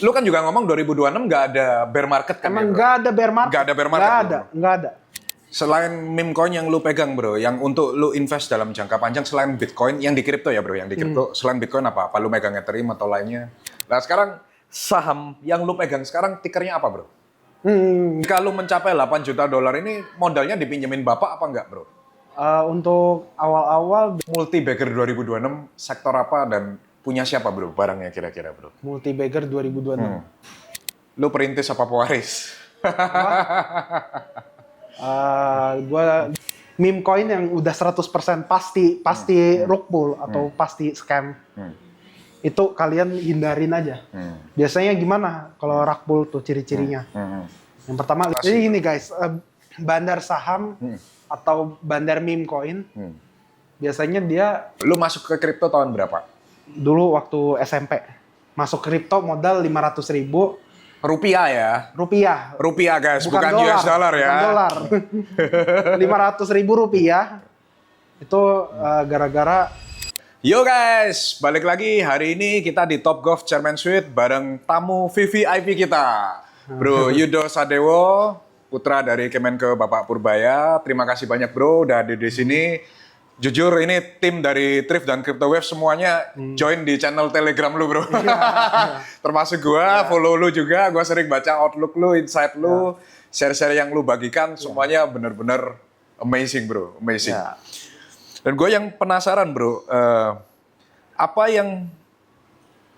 Lu kan juga ngomong 2026 nggak ada bear market kan? Emang ya, nggak ada bear market? Nggak ada bear market. Nggak ada. Selain meme coin yang lu pegang bro, yang untuk lu invest dalam jangka panjang selain Bitcoin, yang di kripto ya bro, yang di kripto selain Bitcoin apa? Apa lu megang Ethereum atau lainnya? Nah sekarang saham yang lu pegang sekarang tikernya apa bro? Kalau mencapai 8 juta dolar ini modalnya dipinjemin bapak apa enggak bro? Untuk awal-awal Multi bagger 2026 sektor apa dan punya siapa bro barangnya kira-kira bro? multi bagger 2026. Lu perintis apa pewaris? Gua meme coin yang udah 100% pasti rug pull atau pasti scam. Itu kalian hindarin aja. Biasanya gimana kalau rug pull tuh ciri-cirinya? Yang pertama, jadi gini guys, bandar saham atau bandar meme coin, biasanya dia... Lu masuk ke kripto tahun berapa? Dulu waktu SMP, masuk kripto modal 500.000 Rupiah ya? Rupiah guys, bukan US dollar ya? Bukan dolar. 500.000 rupiah, itu gara-gara... Yo guys, balik lagi hari ini kita di Top Golf Chairman Suite bareng tamu VVIP kita. Bro Yudo Sadewo, putra dari Kemenke Bapak Purbaya. Terima kasih banyak bro udah ada di sini. Jujur ini tim dari Thrift dan Crypto Wave semuanya join di channel Telegram lu bro. Termasuk gua, follow lu juga. Gua sering baca outlook lu, insight lu, share-share yang lu bagikan. Semuanya bener-bener amazing bro, amazing. Dan gue yang penasaran bro, apa yang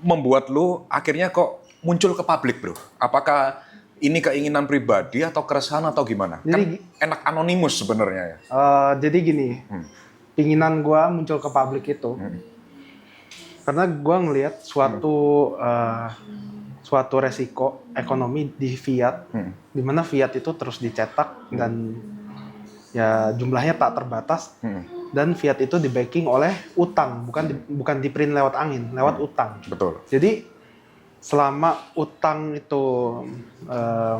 membuat lu akhirnya kok muncul ke publik bro? Apakah ini keinginan pribadi atau keresahan atau gimana? Jadi, kan enak anonimus sebenarnya ya. Jadi gini, keinginan gue muncul ke publik itu karena gue ngelihat suatu resiko ekonomi di fiat, di mana fiat itu terus dicetak dan ya jumlahnya tak terbatas. Dan fiat itu di backing oleh utang, bukan di print lewat angin, lewat utang. Betul. Jadi selama utang itu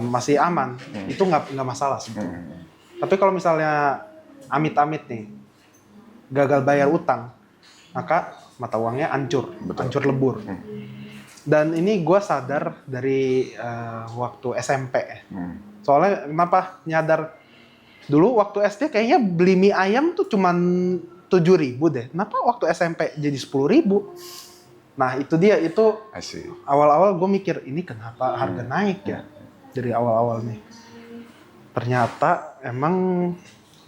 masih aman, itu nggak masalah sebetulnya. Tapi kalau misalnya amit-amit nih gagal bayar utang, maka mata uangnya hancur, hancur lebur. Dan ini gue sadar dari waktu SMP. Soalnya kenapa nyadar? Dulu waktu SD kayaknya beli mie ayam tuh cuman 7.000 deh. Kenapa waktu SMP jadi 10.000? Nah itu dia, itu awal-awal gue mikir, ini kenapa harga naik ya dari awal-awal nih. Ternyata emang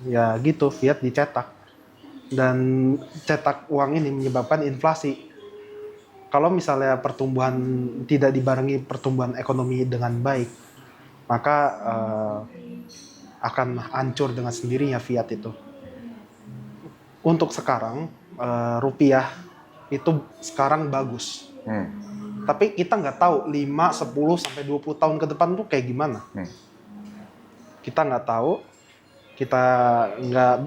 ya gitu, fiat dicetak. Dan cetak uang ini menyebabkan inflasi. Kalau misalnya pertumbuhan tidak dibarengi pertumbuhan ekonomi dengan baik, maka akan hancur dengan sendirinya fiat itu. Untuk sekarang, rupiah itu sekarang bagus. Tapi kita nggak tahu 5, 10, sampai 20 tahun ke depan tuh kayak gimana. Kita nggak tahu, kita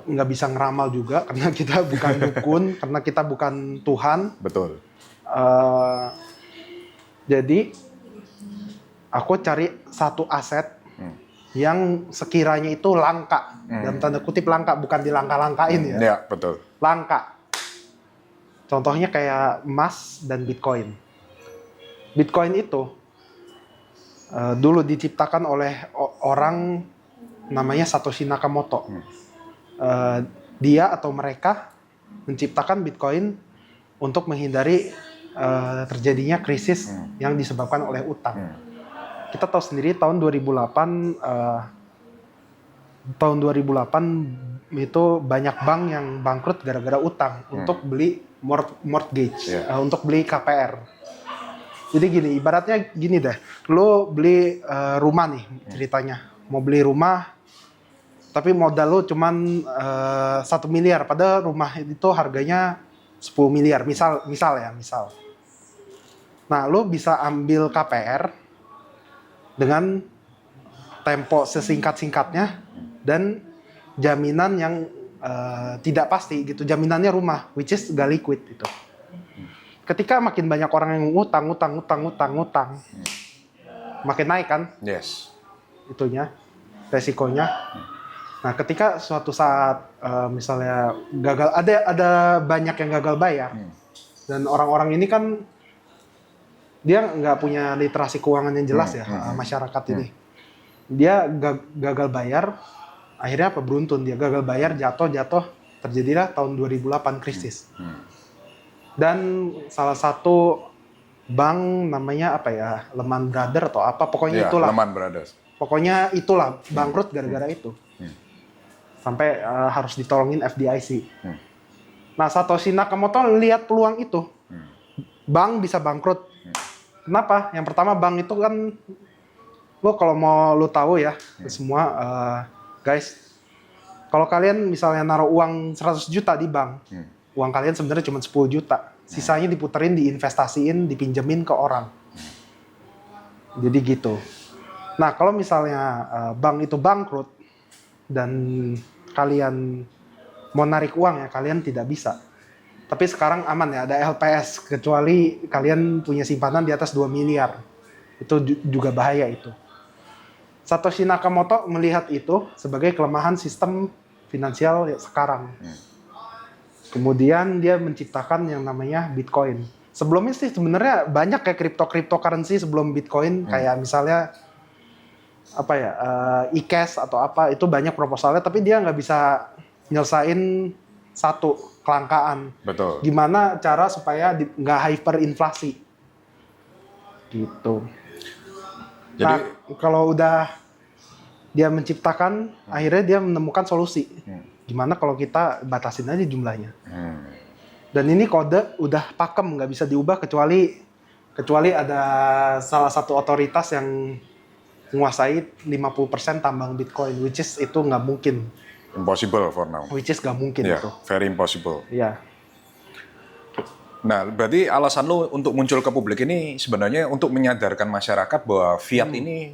nggak bisa ngeramal juga karena kita bukan dukun, karena kita bukan Tuhan. Betul. Jadi, aku cari satu aset yang sekiranya itu langka, dalam tanda kutip langka, bukan dilangka-langkain ya. Iya, betul. Langka. Contohnya kayak emas dan Bitcoin. Bitcoin itu dulu diciptakan oleh orang namanya Satoshi Nakamoto. Dia atau mereka menciptakan Bitcoin untuk menghindari terjadinya krisis yang disebabkan oleh utang. Kita tahu sendiri tahun 2008 itu banyak bank yang bangkrut gara-gara utang untuk beli mortgage, untuk beli KPR. Jadi gini, ibaratnya gini deh, lo beli rumah nih ceritanya, mau beli rumah, tapi modal lo cuman 1 miliar, padahal rumah itu harganya 10 miliar, misal. Nah, lo bisa ambil KPR dengan tempo sesingkat-singkatnya dan jaminan yang tidak pasti gitu. Jaminannya rumah, which is gak liquid itu. Ketika makin banyak orang yang ngutang, makin naik kan? Yes. Itunya, resikonya. Nah, ketika suatu saat misalnya gagal, ada banyak yang gagal bayar, dan orang-orang ini kan dia nggak punya literasi keuangan yang jelas ya masyarakat ini. Dia gagal bayar, akhirnya apa beruntun dia gagal bayar, jatuh, terjadilah tahun 2008 krisis. Dan salah satu bank namanya apa ya, Lehman Brothers atau apa, pokoknya itulah. Lehman Brothers. Pokoknya itulah bangkrut gara-gara itu. Sampai harus ditolongin FDIC. Nah, Satoshi Nakamoto lihat peluang itu. Bank bisa bangkrut. Kenapa? Yang pertama bank itu kan, lo kalau mau lo tahu ya, semua guys, kalau kalian misalnya naruh uang 100 juta di bank, uang kalian sebenarnya cuma 10 juta. Sisanya diputerin, diinvestasiin, dipinjemin ke orang. Jadi gitu. Nah, kalau misalnya bank itu bangkrut dan kalian mau narik uang ya, kalian tidak bisa. Tapi sekarang aman ya, ada LPS, kecuali kalian punya simpanan di atas 2 miliar. Itu juga bahaya itu. Satoshi Nakamoto melihat itu sebagai kelemahan sistem finansial sekarang. Kemudian dia menciptakan yang namanya Bitcoin. Sebelumnya sih sebenarnya banyak kayak cryptocurrency sebelum Bitcoin, kayak misalnya apa ya, e-cash atau apa, itu banyak proposalnya, tapi dia nggak bisa nyelesain satu kelangkaan. Betul. Gimana cara supaya nggak hyperinflasi gitu. Jadi Nah, kalau udah dia menciptakan, akhirnya dia menemukan solusi. Gimana kalau kita batasin aja jumlahnya. Dan ini kode udah pakem, nggak bisa diubah kecuali ada salah satu otoritas yang menguasai 50% tambang Bitcoin, which is itu nggak mungkin. impossible for now. Which is nggak mungkin Yeah, itu. very impossible. Iya. Nah, berarti alasan lu untuk muncul ke publik ini sebenarnya untuk menyadarkan masyarakat bahwa fiat ini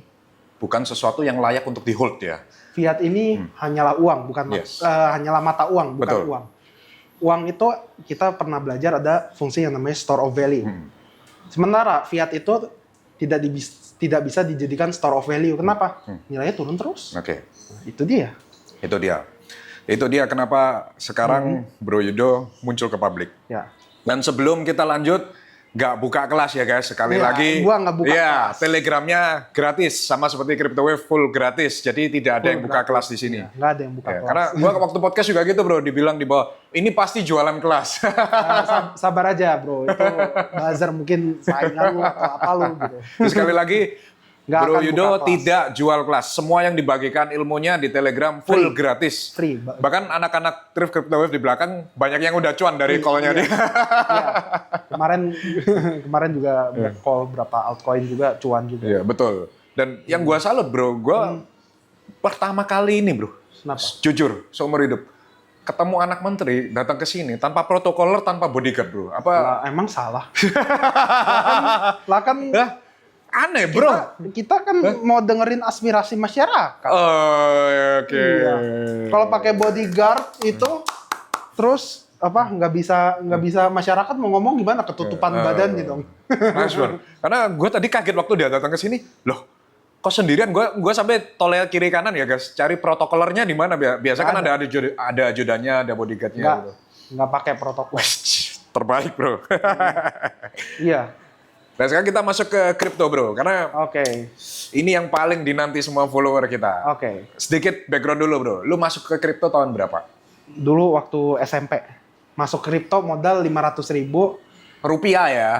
bukan sesuatu yang layak untuk di hold ya. Fiat ini hanyalah uang, bukan Yes. hanyalah mata uang, bukan Betul. uang. Uang itu kita pernah belajar ada fungsi yang namanya store of value. Sementara fiat itu tidak bisa dijadikan store of value. Kenapa? Nilainya turun terus. Oke. Nah, itu dia. Itu dia kenapa sekarang Bro Yudo muncul ke publik. Ya. Dan sebelum kita lanjut, nggak buka kelas ya guys, sekali Iya, lagi. gua nggak buka kelas. Telegramnya gratis, sama seperti CryptoWave full gratis. Jadi tidak ada yang buka kelas di sini. Ya, nggak ada yang buka Ya, kelas. karena gua waktu podcast juga gitu bro, dibilang di bawah, ini pasti jualan kelas. Sabar aja bro, itu buzzer mungkin saingan lu atau apa lu gitu. Terus sekali lagi, Nggak Bro akan Yudo buka kelas. tidak jual kelas. Semua yang dibagikan ilmunya di Telegram full Free. gratis. Free. Bahkan anak-anak Thrift CryptoWave di belakang banyak yang udah cuan dari call-nya dia. Iya. Kemarin juga call berapa altcoin juga cuan juga. Iya, betul. Dan yang gua salut bro, gua pertama kali ini bro, Kenapa? jujur, seumur hidup, ketemu anak menteri datang ke sini tanpa protokoler, tanpa bodyguard bro. Apa? Lah, emang salah. lah kan Hah? Aneh bro. kita kan mau dengerin aspirasi masyarakat. Oh, oke. Iya. Kalau pakai bodyguard itu terus apa nggak bisa masyarakat mau ngomong gimana, ketutupan badannya dong. Nice bro. Karena gue tadi kaget waktu dia datang ke sini. Loh, kok sendirian? Gue sampai toleh kiri kanan ya guys. Cari protokolernya di mana? Biasa kan ada ajudannya, ada bodyguardnya. Nggak pakai protokol. Terbaik bro. Iya. Nah sekarang kita masuk ke kripto bro. Karena Oke. ini yang paling dinanti semua follower kita. Oke. Sedikit background dulu bro. Lu masuk ke kripto tahun berapa? Dulu waktu SMP masuk kripto modal 500.000 Rupiah ya?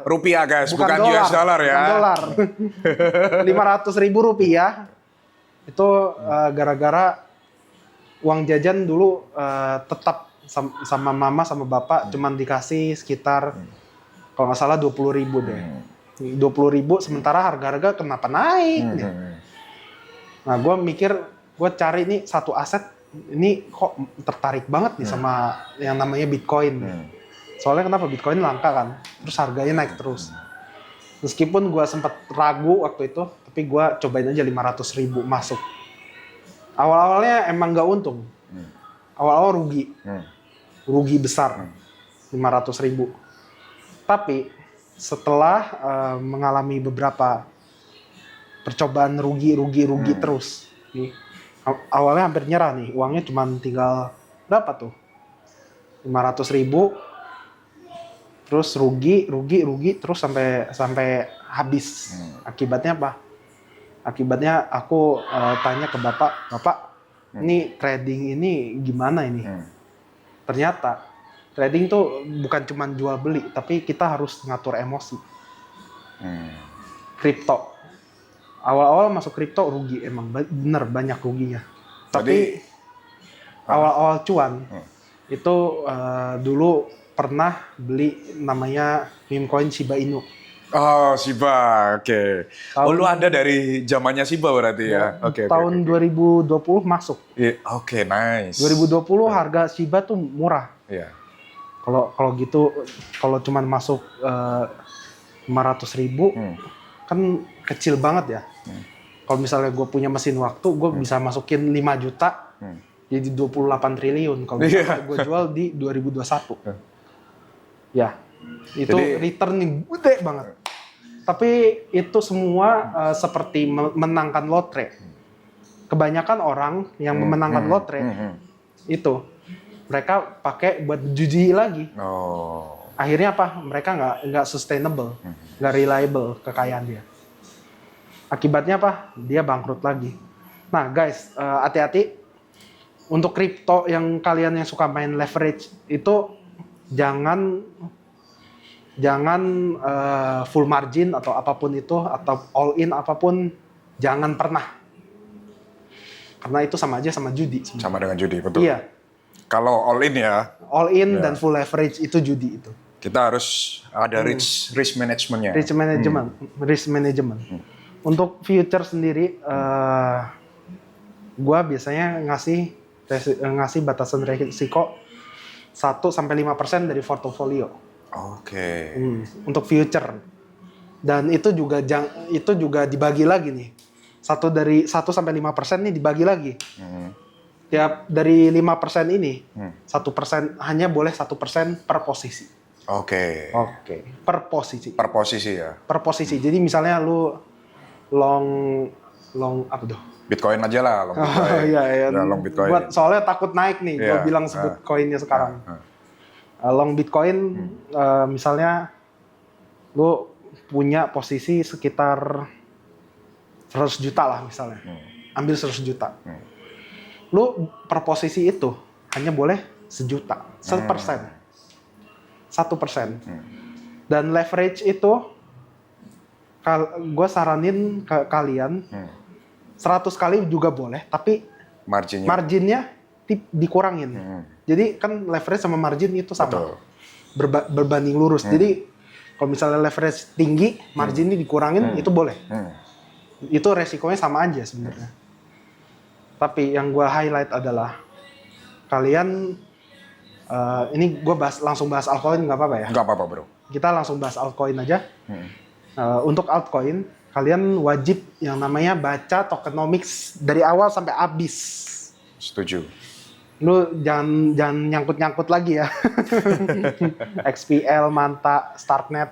Rupiah guys, bukan US dollar ya. Bukan dolar. 500.000 rupiah itu gara-gara uang jajan dulu tetap sama mama sama bapak cuman dikasih sekitar kalau nggak salah 20.000 deh. 20.000 sementara harga-harga kenapa naik? Nah gue mikir, gue cari nih satu aset ini kok tertarik banget nih sama yang namanya Bitcoin. Soalnya kenapa Bitcoin langka kan, terus harganya naik terus. Meskipun gue sempat ragu waktu itu, tapi gue cobain aja 500.000 masuk. Awal-awalnya emang nggak untung, awal-awal rugi besar, 500.000. Tapi setelah mengalami beberapa percobaan rugi terus, nih, awalnya hampir nyerah nih, uangnya cuma tinggal berapa tuh? 500.000. terus rugi terus sampai habis. Akibatnya apa? Akibatnya aku tanya ke bapak, ini trading ini gimana ini? Ternyata trading tuh bukan cuma jual beli, tapi kita harus ngatur emosi. Kripto, awal-awal masuk kripto rugi, emang bener banyak ruginya. Tapi awal-awal cuan itu dulu pernah beli namanya meme coin Shiba Inu. Oh, Shiba, oke. Lu ada dari zamannya Shiba berarti ya? Oke. Tahun 2020 masuk. Oke, nice. 2020 harga Shiba tuh murah. Iya. Kalau gitu, kalau cuman masuk 500.000, kan kecil banget ya. Kalau misalnya gue punya mesin waktu, gue bisa masukin 5 juta, jadi 28 triliun. Kalau gue jual di 2021. Ya, itu jadi, return yang gede banget. Tapi itu semua seperti menangkan lotre. Kebanyakan orang yang memenangkan lotre itu mereka pakai buat judi lagi. Akhirnya apa? Mereka nggak sustainable, nggak reliable kekayaan dia. Akibatnya apa? Dia bangkrut lagi. Nah guys, hati-hati untuk kripto yang kalian yang suka main leverage itu jangan full margin atau apapun itu, atau all in apapun, jangan pernah. Karena itu sama aja sama judi. Sama dengan judi, betul. Iya. Kalau all in ya. All in dan full leverage itu judi itu. Kita harus ada risk managementnya. Risk management. Untuk future sendiri, gua biasanya ngasih batasan risiko 1-5% dari portofolio. Oke. Untuk future. Dan itu juga dibagi lagi nih. 1-5% nih dibagi lagi. Tiap dari 5% ini, 1% hanya boleh 1% per posisi. Oke. Per posisi. Per posisi ya. Per posisi. Jadi misalnya lu long apa tuh? Bitcoin aja lah, long Bitcoin. Iya. Ya, long Bitcoin. Soalnya takut naik nih, gue bilang sebut koinnya sekarang. Long Bitcoin, misalnya lu punya posisi sekitar 100 juta lah misalnya. Ambil 100 juta. Lu per posisi itu hanya boleh 1 juta. 1%. Dan leverage itu, gue saranin ke kalian, 100 kali juga boleh, tapi marginnya dikurangin. Jadi kan leverage sama margin itu sama. Berbanding lurus. Jadi kalau misalnya leverage tinggi, marginnya dikurangin, itu boleh. Itu resikonya sama aja sebenarnya. Tapi yang gue highlight adalah kalian, ini gue langsung bahas altcoin, nggak apa-apa ya? Nggak apa-apa bro. Kita langsung bahas altcoin aja. Untuk altcoin, kalian wajib yang namanya baca tokenomics dari awal sampai habis. Setuju. Lu jangan nyangkut-nyangkut lagi ya. XPL, Manta, Starknet,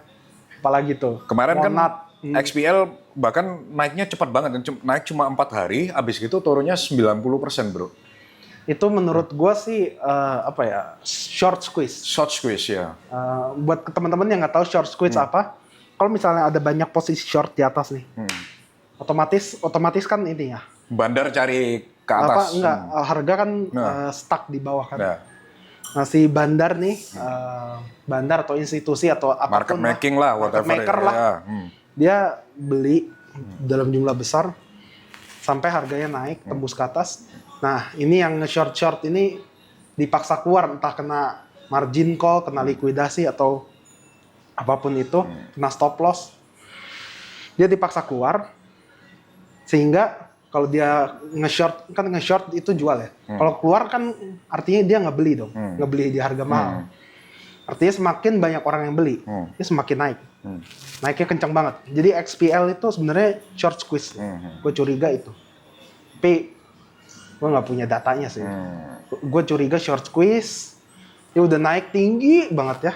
apalagi tuh. Kemarin Monat, kan XPL bahkan naiknya cepat banget, naik cuma 4 hari, habis gitu turunnya 90% bro. Itu menurut gua sih short squeeze. Short squeeze ya. Buat teman-teman yang nggak tahu short squeeze apa, kalau misalnya ada banyak posisi short di atas nih, otomatis kan ini ya. Bandar cari ke atas. Harga kan stuck di bawah kan. Nah si bandar nih, bandar atau institusi atau apapun, market making lah, market maker lah, dia beli dalam jumlah besar sampai harganya naik tembus ke atas. Nah ini yang nge-short ini dipaksa keluar, entah kena margin call, kena likuidasi atau apapun itu, kena stop loss, dia dipaksa keluar. Sehingga kalau dia nge-short itu jual ya. Kalau keluar kan artinya dia nggak beli dong, nggak beli di harga mahal. Artinya semakin banyak orang yang beli, dia semakin naik. Naiknya kencang banget. Jadi XPL itu sebenarnya short squeeze. Gue curiga itu. Tapi gue nggak punya datanya sih. Gue curiga short squeeze, dia udah naik tinggi banget ya.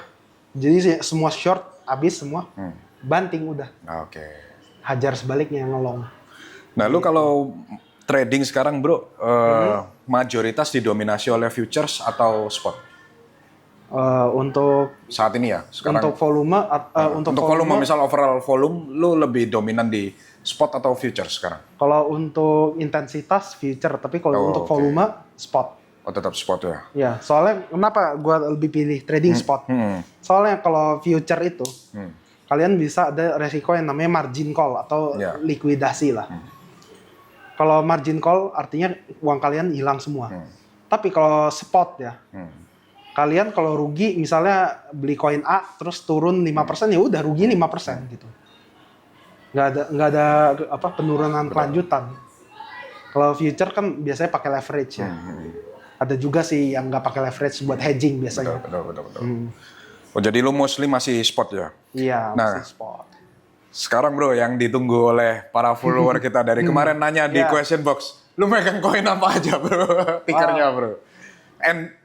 Jadi semua short habis semua, banting udah. Hajar sebaliknya yang ngelong. Nah, lu kalau trading sekarang, bro, mayoritas didominasi oleh futures atau spot? Untuk Saat ini ya, sekarang. untuk volume Untuk volume, misal overall volume, lu lebih dominan di spot atau future sekarang? kalau untuk intensitas future, tapi kalau untuk Oke. volume spot. Oh, tetap spot ya? Ya, soalnya kenapa gua lebih pilih trading spot? Soalnya kalau future itu kalian bisa ada resiko yang namanya margin call atau Ya. likuidasi lah. Kalau margin call artinya uang kalian hilang semua. Tapi kalau spot ya, kalian kalau rugi misalnya beli koin A terus turun 5%, ya udah rugi 5% gitu. Nggak ada apa penurunan kelanjutan. Kalau future kan biasanya pakai leverage ya. Ada juga sih yang nggak pakai leverage buat hedging biasanya. Betul. Oh, jadi lu mostly masih spot ya? Iya, Nah. masih spot. Sekarang bro, yang ditunggu oleh para follower kita dari kemarin nanya di Iya. question box, lu megang koin apa aja bro? Pickernya bro.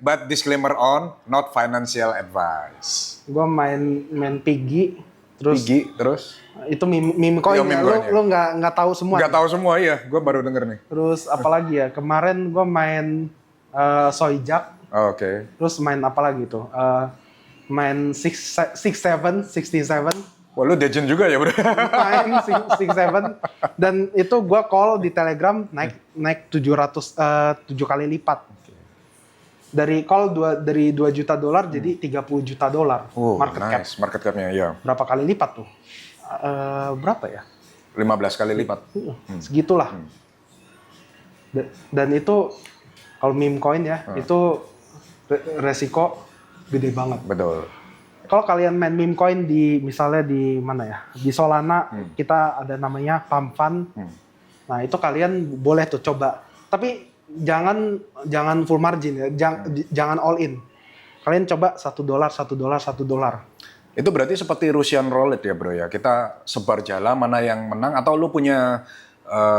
But disclaimer on, not financial advice. Gue main Piggy, terus Piggy, terus? itu meme coin Iya, ya. meme coin, ya. Lu nggak tahu semua. Nggak tahu semua, iya. Gue baru denger nih. Terus apalagi ya? Kemarin gue main Soyjak, Oh, oke. terus main apa lagi tuh? Main 67. Wah, lu legend juga ya bro? Main 67 dan itu gue call di Telegram naik 7 kali lipat. Dari call dari $2 juta jadi $30 juta market cap. Nice. Market cap-nya, iya. Berapa kali lipat tuh? Berapa ya? 15 kali lipat. Segitulah. Dan itu kalau meme coin ya, itu resiko gede banget. Betul. Kalau kalian main meme coin misalnya di mana ya? Di Solana kita ada namanya Pump Fund. Nah, itu kalian boleh tuh coba. Tapi jangan full margin ya. Jangan all in. Kalian coba $1. Itu berarti seperti Russian roulette ya bro ya? Kita sebar jala mana yang menang, atau lu punya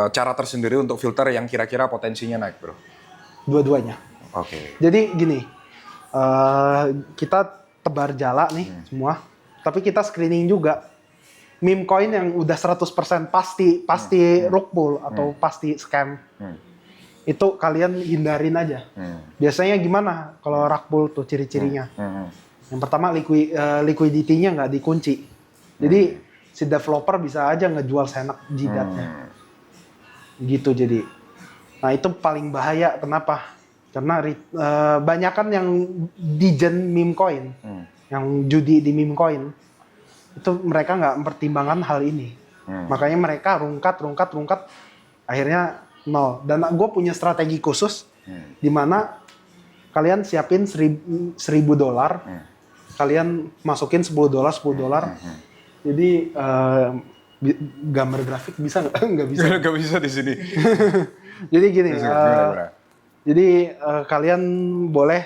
cara tersendiri untuk filter yang kira-kira potensinya naik bro? Dua-duanya. Oke. Jadi gini, kita tebar jala nih semua, tapi kita screening juga meme coin yang udah 100% pasti rug pull atau pasti scam. Itu kalian hindarin aja. Biasanya gimana kalau rug pull tuh ciri-cirinya? Yang pertama liquidity-nya nggak dikunci. Jadi si developer bisa aja ngejual seenak jidatnya. Gitu jadi. Nah itu paling bahaya. Kenapa? Karena banyakan yang digen meme coin, yang judi di meme coin, itu mereka nggak mempertimbangkan hal ini. Makanya mereka rungkat, akhirnya nol. Dan gue punya strategi khusus, di mana kalian siapin $1.000, kalian masukin $10. Jadi gambar grafik bisa nggak? Nggak bisa. Nggak bisa di sini. Jadi gini. Jadi kalian boleh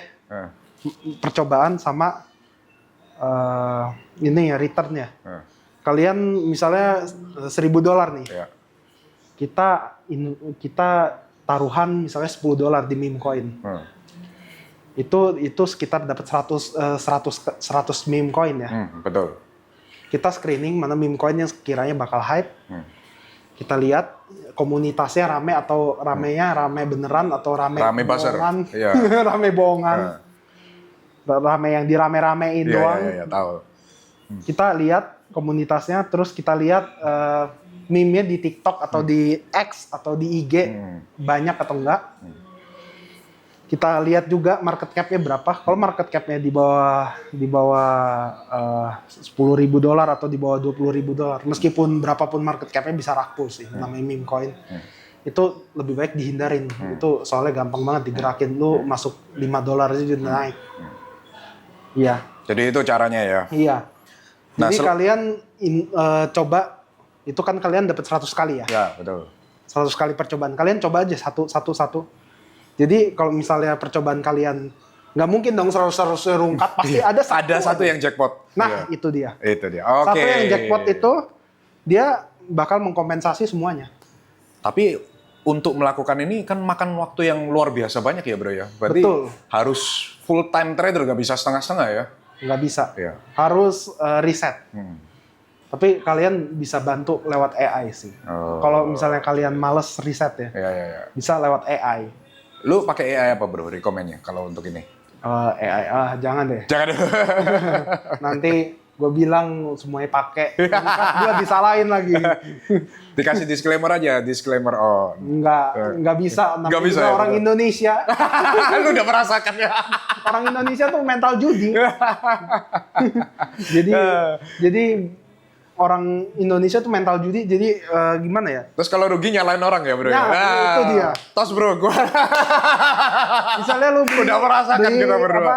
percobaan sama ini ya returnnya. Kalian misalnya $1.000 nih, kita taruhan misalnya $10 di meme coin. Itu sekitar dapat 100 meme coin ya. Betul. Kita screening mana meme coin yang sekiranya bakal hype. Kita lihat komunitasnya rame atau rame beneran atau rame buzzer. bohongan. Iya. Rame bohongan. Rame yang dirame-ramein doang. Iya, tahu. Kita lihat komunitasnya, terus kita lihat meme-nya di TikTok atau di X atau di IG banyak atau enggak. Kita lihat juga market cap-nya berapa. Kalau market cap-nya di bawah $10.000 atau di bawah $20.000, meskipun berapapun market cap-nya bisa rakpul sih, namanya meme coin. Itu lebih baik dihindarin. Itu soalnya gampang banget digerakin. Lu masuk $5 aja udah naik. Iya. Jadi itu caranya ya. Iya. Nah, Jadi kalian coba, itu kan kalian dapat 100 kali ya. Ya, betul. 100 kali percobaan. Kalian coba aja satu. Jadi kalau misalnya percobaan kalian nggak mungkin dong 100 rungkat, pasti ada satu. Ada satu yang jackpot. Nah, itu dia. Itu dia. Oke. Satu yang jackpot itu dia bakal mengkompensasi semuanya. Tapi untuk melakukan ini kan makan waktu yang luar biasa banyak ya bro ya. Berarti Betul. harus full time trader, nggak bisa setengah-setengah ya. Nggak bisa. Iya. Harus riset. Tapi kalian bisa bantu lewat AI sih. Kalau misalnya kalian males riset ya, Iya. bisa lewat AI. Lu pakai AI apa bro, rekomennya kalau untuk ini? AI jangan deh. Jangan. Nanti gue bilang semuanya pakai, gue disalahin lagi. Dikasih disclaimer aja, disclaimer on. Nggak bisa. Namanya Nggak bisa juga ya, orang betul. Indonesia. Lu udah merasakan ya. Orang Indonesia tuh mental judi. jadi orang Indonesia tuh mental judi. Jadi gimana ya? Terus kalau rugi nyalain orang ya bro? Ya, itu dia. Tos bro, gua Misalnya lu udah merasakan kita berdua.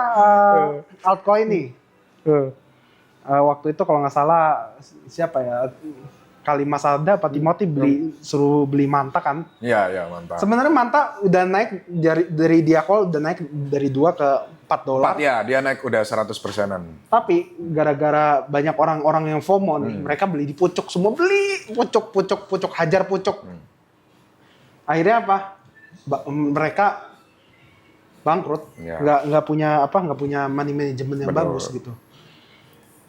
Altcoin nih. Waktu itu kalau nggak salah siapa ya? Kalimas Sada, Pak Timothy suruh beli Manta kan. Iya, mantap. Sebenarnya Manta udah naik dari dia call udah naik dari 2 ke $4. Ya, dia naik udah 100%-an. Tapi gara-gara banyak orang-orang yang FOMO nih, mereka beli di pucuk semua, beli pucuk, hajar pucuk. Akhirnya apa? Mereka bangkrut, Ya. nggak punya money management yang Betul. bagus gitu.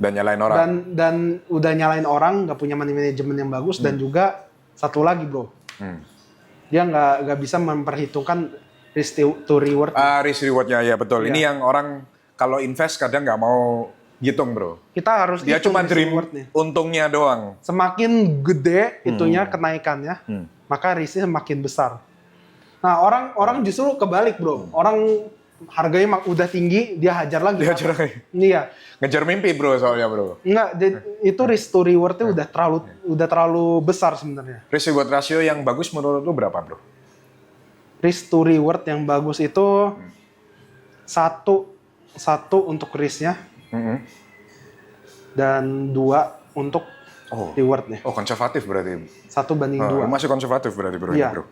Dan nyalain orang. Dan udah nyalain orang, nggak punya money management yang bagus, dan juga satu lagi bro, dia nggak bisa memperhitungkan risk to reward. Risk reward-nya ya betul. Iya. Ini yang orang kalau invest kadang nggak mau hitung bro. Kita harus Dia hitung cuma risk dream reward-nya. untungnya doang. Semakin gede itunya kenaikannya, maka risknya semakin besar. Nah orang justru kebalik bro, orang harganya udah tinggi, dia hajar lagi. Dia hajar lagi. Iya. Ngejar mimpi bro soalnya bro. Enggak, itu risk to reward-nya udah terlalu besar sebenarnya. Risk reward ratio yang bagus menurut lu berapa bro? Risk to reward yang bagus itu satu untuk risk-nya dan 2 untuk reward-nya. Oh konservatif berarti. 1:2. Masih konservatif berarti bro. Iya. Ini, bro.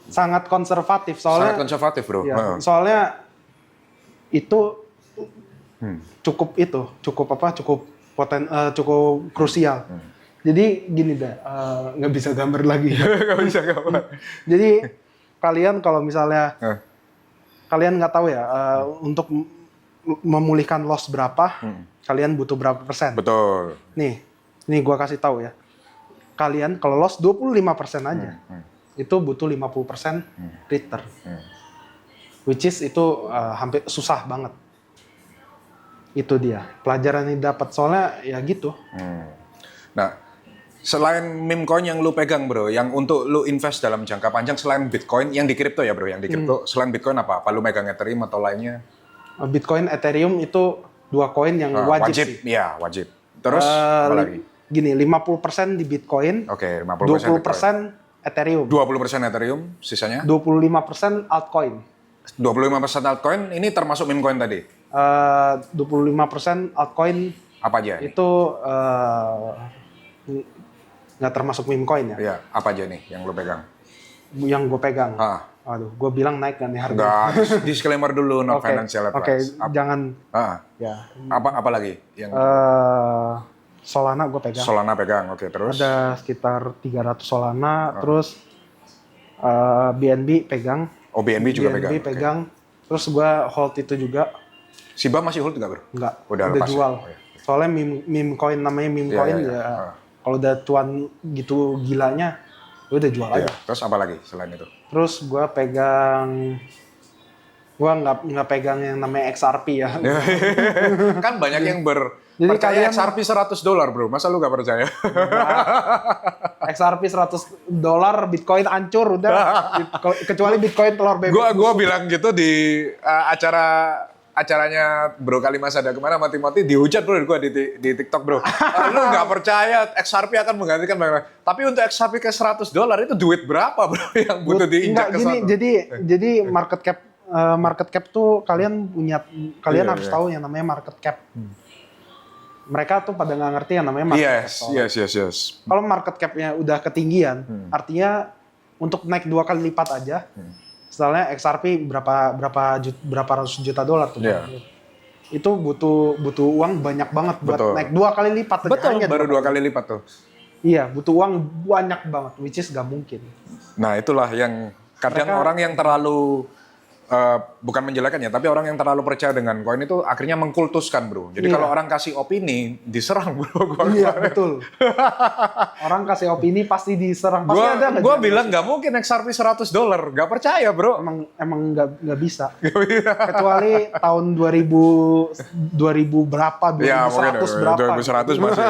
Sangat konservatif soalnya. Sangat konservatif bro. Ya, soalnya itu cukup krusial. Jadi gini deh, nggak bisa gambar lagi. Gak bisa gambar. Jadi kalian kalau misalnya kalian nggak tahu ya untuk memulihkan loss berapa, kalian butuh berapa persen? Betul. Nih gua kasih tahu ya. Kalian kalau loss 25% aja, itu butuh 50% return. Which is itu hampir susah banget. Itu dia pelajaran yang dapat, soalnya ya gitu. Nah, selain meme coin yang lu pegang bro, yang untuk lu invest dalam jangka panjang selain Bitcoin, yang di kripto ya bro, yang di kripto selain Bitcoin apa? Apa lu megang Ethereum atau lainnya? Bitcoin, Ethereum itu 2 koin yang wajib sih. Iya wajib. Terus apa lagi? Gini, 50% di Bitcoin, Oke, 50% 20% Ethereum, 20% Ethereum, sisanya 25% altcoin. 25% altcoin, ini termasuk meme coin tadi? 25% altcoin Apa aja nih? itu nggak termasuk meme coin ya. Iya, apa aja nih yang lu pegang? Yang gue pegang. Aduh, gue bilang naik kan nih harga. Enggak, disclaimer dulu, not Oke, financial advice. jangan. Ah, Ya. apa lagi? Yang Solana gue pegang. Solana pegang, oke terus? Ada sekitar 300 Solana, terus BNB pegang. Oh, BNB juga BNB pegang. pegang. Terus gue hold itu juga. Shiba masih hold nggak bro? Enggak, Udah udah lepas ya? jual. Oh, iya. Soalnya meme coin namanya meme Iya, coin iya, ya. iya. Kalau udah tuan gitu gilanya, ya udah jual Iya. aja. Terus apa lagi selain itu? Terus gue nggak pegang yang namanya XRP ya. Kan banyak yang Jadi percaya kalian- XRP $100 bro, masa lu nggak percaya? XRP $100, Bitcoin hancur udah. Kecuali Bitcoin telur bebek. Gua bilang gitu di acaranya Bro Kalimas ada kemana sama Timothy, dihujat bro gua di TikTok bro. Lu nggak percaya XRP akan menggantikan banyak. Tapi untuk XRP ke $100 itu duit berapa bro yang butuh diinjak ke gini, sana? jadi market cap tuh kalian Iya, harus tahu yang namanya market cap. Mereka tuh pada nggak ngerti yang namanya market cap. Yes. Kalau market cap-nya udah ketinggian, artinya untuk naik 2 kali lipat aja, misalnya XRP berapa ratus juta dolar tuh. Iya. Itu butuh uang banyak banget buat Betul. naik 2 kali lipat aja. Betul, hanya baru 2 2 kali lipat tuh. Iya, butuh uang banyak banget, which is gak mungkin. Nah itulah yang kadang Mereka- orang yang terlalu bukan menjelekan ya, tapi orang yang terlalu percaya dengan koin itu akhirnya mengkultuskan bro. Jadi Iya. kalau orang kasih opini, diserang bro. Iya betul. Orang kasih opini pasti diserang. Pasti ada nggak Gua jalan? bilang nggak mungkin XRP $100, nggak percaya bro. Emang nggak bisa. Kecuali tahun 2000 berapa, 2100 Ya mungkin berapa. 2100 masih.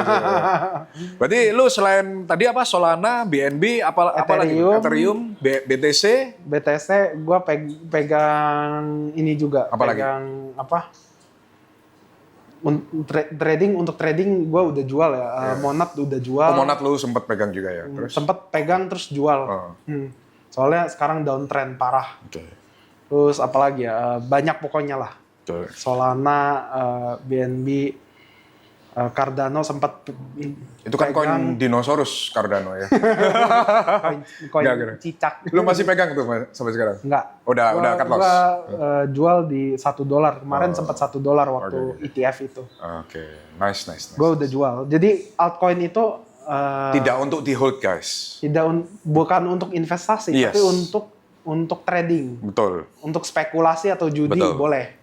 Berarti lu selain tadi apa Solana, BNB, apa lagi? Ethereum, BTC, BTC gue pegang ini juga. Apa lagi? Pegang apa? Trading, untuk trading gue udah jual ya. Monad udah jual. Oh, Monad lu sempet pegang juga ya. Terus Sempet pegang terus jual. Oh. Soalnya sekarang downtrend parah. Oke. Terus apalagi ya, banyak pokoknya lah. Oke. Solana, BNB, Cardano sempat Itu kan koin dinosaurus Cardano ya. koin Nggak kira. cicak. Lu masih pegang tuh sampai sekarang? Enggak. Udah cut loss. Gua jual di $1. Kemarin sempat $1 waktu ETF itu. Oke, nice. Gue udah jual. Jadi altcoin itu Tidak untuk di hold guys. bukan untuk investasi, Yes. tapi untuk trading, Betul. untuk spekulasi atau judi Betul. boleh.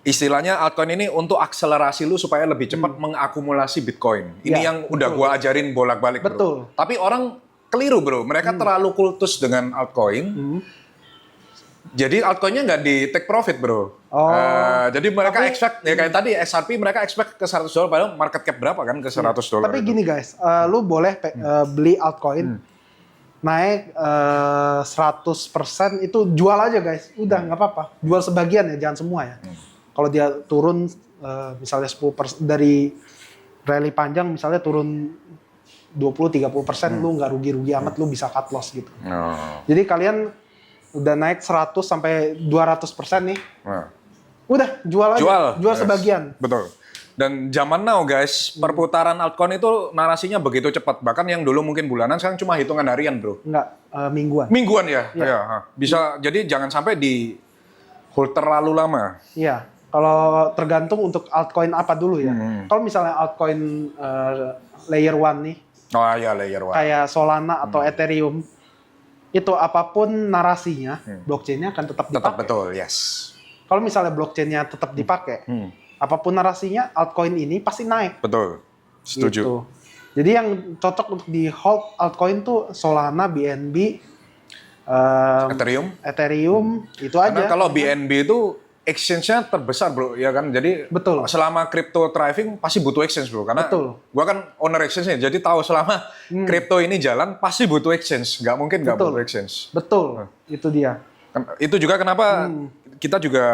Istilahnya altcoin ini untuk akselerasi lu supaya lebih cepat mengakumulasi Bitcoin. Ini Ya, yang udah gua ajarin bolak-balik bro. Betul. Tapi orang keliru bro, mereka terlalu kultus dengan altcoin. Jadi altcoinnya nggak di take profit bro. Oh. Jadi mereka expect, ya kayak tadi XRP mereka expect ke $100, padahal market cap berapa kan ke $100. Tapi gini guys, lu boleh beli altcoin naik 100% itu jual aja guys. Udah nggak apa-apa. Jual sebagian ya, jangan semua ya. Kalau dia turun misalnya 10% dari rally panjang misalnya turun 20-30%, lu nggak rugi-rugi amat, lu bisa cut loss gitu. Oh. Jadi kalian udah naik 100 sampai 200% nih. Nah. Udah jual aja. Jual Yes. sebagian. Betul. Dan zaman now guys, perputaran altcoin itu narasinya begitu cepat. Bahkan yang dulu mungkin bulanan, sekarang cuma hitungan harian bro. Enggak, mingguan. Mingguan ya? Iya. Ya, bisa, jadi jangan sampai di hold terlalu lama. Iya, kalau tergantung untuk altcoin apa dulu ya. Kalau misalnya altcoin layer 1 nih, Oh iya, layer 1. kayak Solana atau Ethereum, itu apapun narasinya, blockchain-nya akan tetap Tetap dipakai. betul, yes. Kalau misalnya blockchain-nya tetap dipakai, apapun narasinya, altcoin ini pasti naik. Betul, setuju. Gitu. Jadi yang cocok untuk di hold altcoin tuh Solana, BNB, Ethereum, itu Karena aja. kalau BNB itu exchange-nya terbesar bro, ya kan? Jadi Betul. selama crypto thriving pasti butuh exchange bro. Karena Betul. gua kan owner exchange-nya, jadi tahu selama crypto ini jalan pasti butuh exchange. Nggak mungkin nggak Betul. butuh exchange. Betul, itu dia. Itu juga kenapa kita juga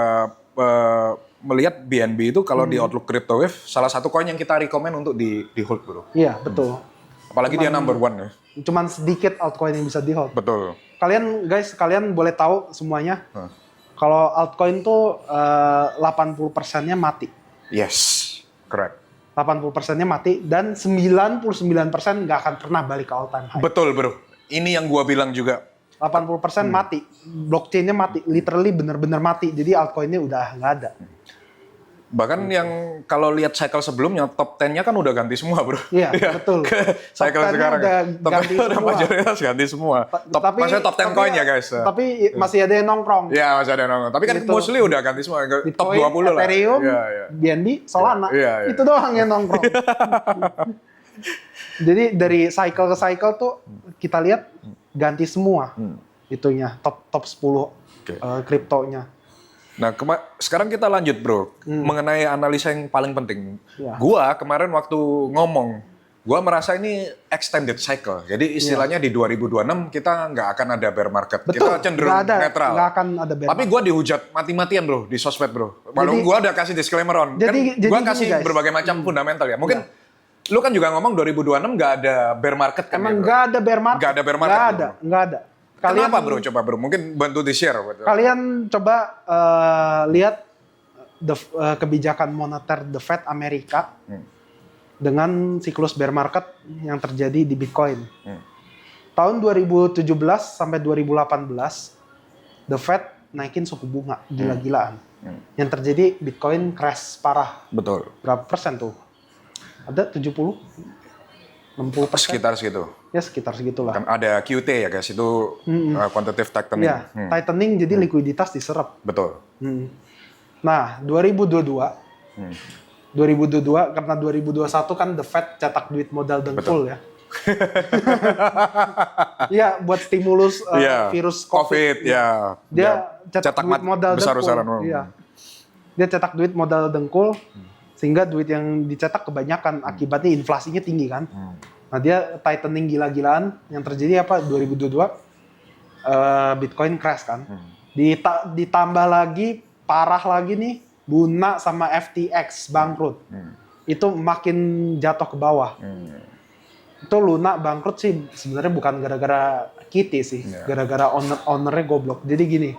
melihat BNB itu kalau di Outlook Crypto Wave salah satu koin yang kita rekomend untuk di hold bro. Iya, betul. Apalagi dia number one ya. Cuman sedikit altcoin yang bisa di hold. Betul. Kalian boleh tahu semuanya. Kalau altcoin tuh 80%-nya mati. Yes, correct. 80%-nya mati dan 99% nggak akan pernah balik ke all time high. Betul bro. Ini yang gua bilang juga. 80% mati. Blockchain-nya mati. Literally bener-bener mati. Jadi altcoin-nya udah nggak ada. Bahkan yang kalau lihat cycle sebelumnya top 10-nya kan udah ganti semua bro. Iya, betul. Cycle Top 10-nya sekarang udah top ganti 10 udah semua. mayoritas ganti semua. Maksudnya top 10 coin ya guys. Tapi masih ada yang nongkrong. Ya masih ada yang nongol. Tapi kan Gitu. mostly udah ganti semua. Top Bitcoin, 20 lah. Ethereum, Iya, iya. BNB, Solana. Iya, iya. Itu doang yang nongkrong. Jadi dari cycle ke cycle tuh kita lihat ganti semua itunya, top 10 kriptonya. Nah, sekarang kita lanjut bro, mengenai analisa yang paling penting. Ya. Gua kemarin waktu ngomong, gua merasa ini extended cycle. Jadi istilahnya di 2026 kita nggak akan ada bear market. Betul, Kita cenderung netral. nggak akan ada bear Tapi gua dihujat mati-matian bro di sosmed bro. Walaupun Jadi- gua udah kasih disclaimer on. Jadi Gua gini, kasih guys. berbagai macam fundamental ya. Mungkin lu kan juga ngomong 2026 nggak ada bear market kan? Emang ya, bro? nggak ada bear market? Nggak ada bear market, Nggak ada. Kenapa bro? Coba bro, mungkin bantu di-share. Kalian coba lihat kebijakan moneter The Fed Amerika dengan siklus bear market yang terjadi di Bitcoin. Tahun 2017 sampai 2018, The Fed naikin suku bunga gila-gilaan. Yang terjadi Bitcoin crash parah. Betul. Berapa persen tuh? Ada 70? 60%. Sekitar segitu. Ya sekitar segitulah. Kan ada QT ya guys, itu quantitative tightening. Ya, tightening jadi likuiditas diserap. Betul. Nah, 2022 karena 2021 kan the Fed cetak duit modal dengkul ya. Iya, buat stimulus virus COVID. ya. Dia cetak duit modal dengkul. Iya. Dia cetak duit modal dengkul sehingga duit yang dicetak kebanyakan, akibatnya inflasinya tinggi kan. Nah, dia tightening gila-gilaan. Yang terjadi apa? 2022 Bitcoin crash kan. Ditambah lagi parah lagi nih, Luna sama FTX bangkrut. Itu makin jatuh ke bawah. Itu Luna bangkrut sih sebenarnya bukan gara-gara Kitty sih, gara-gara ownernya goblok. Jadi gini,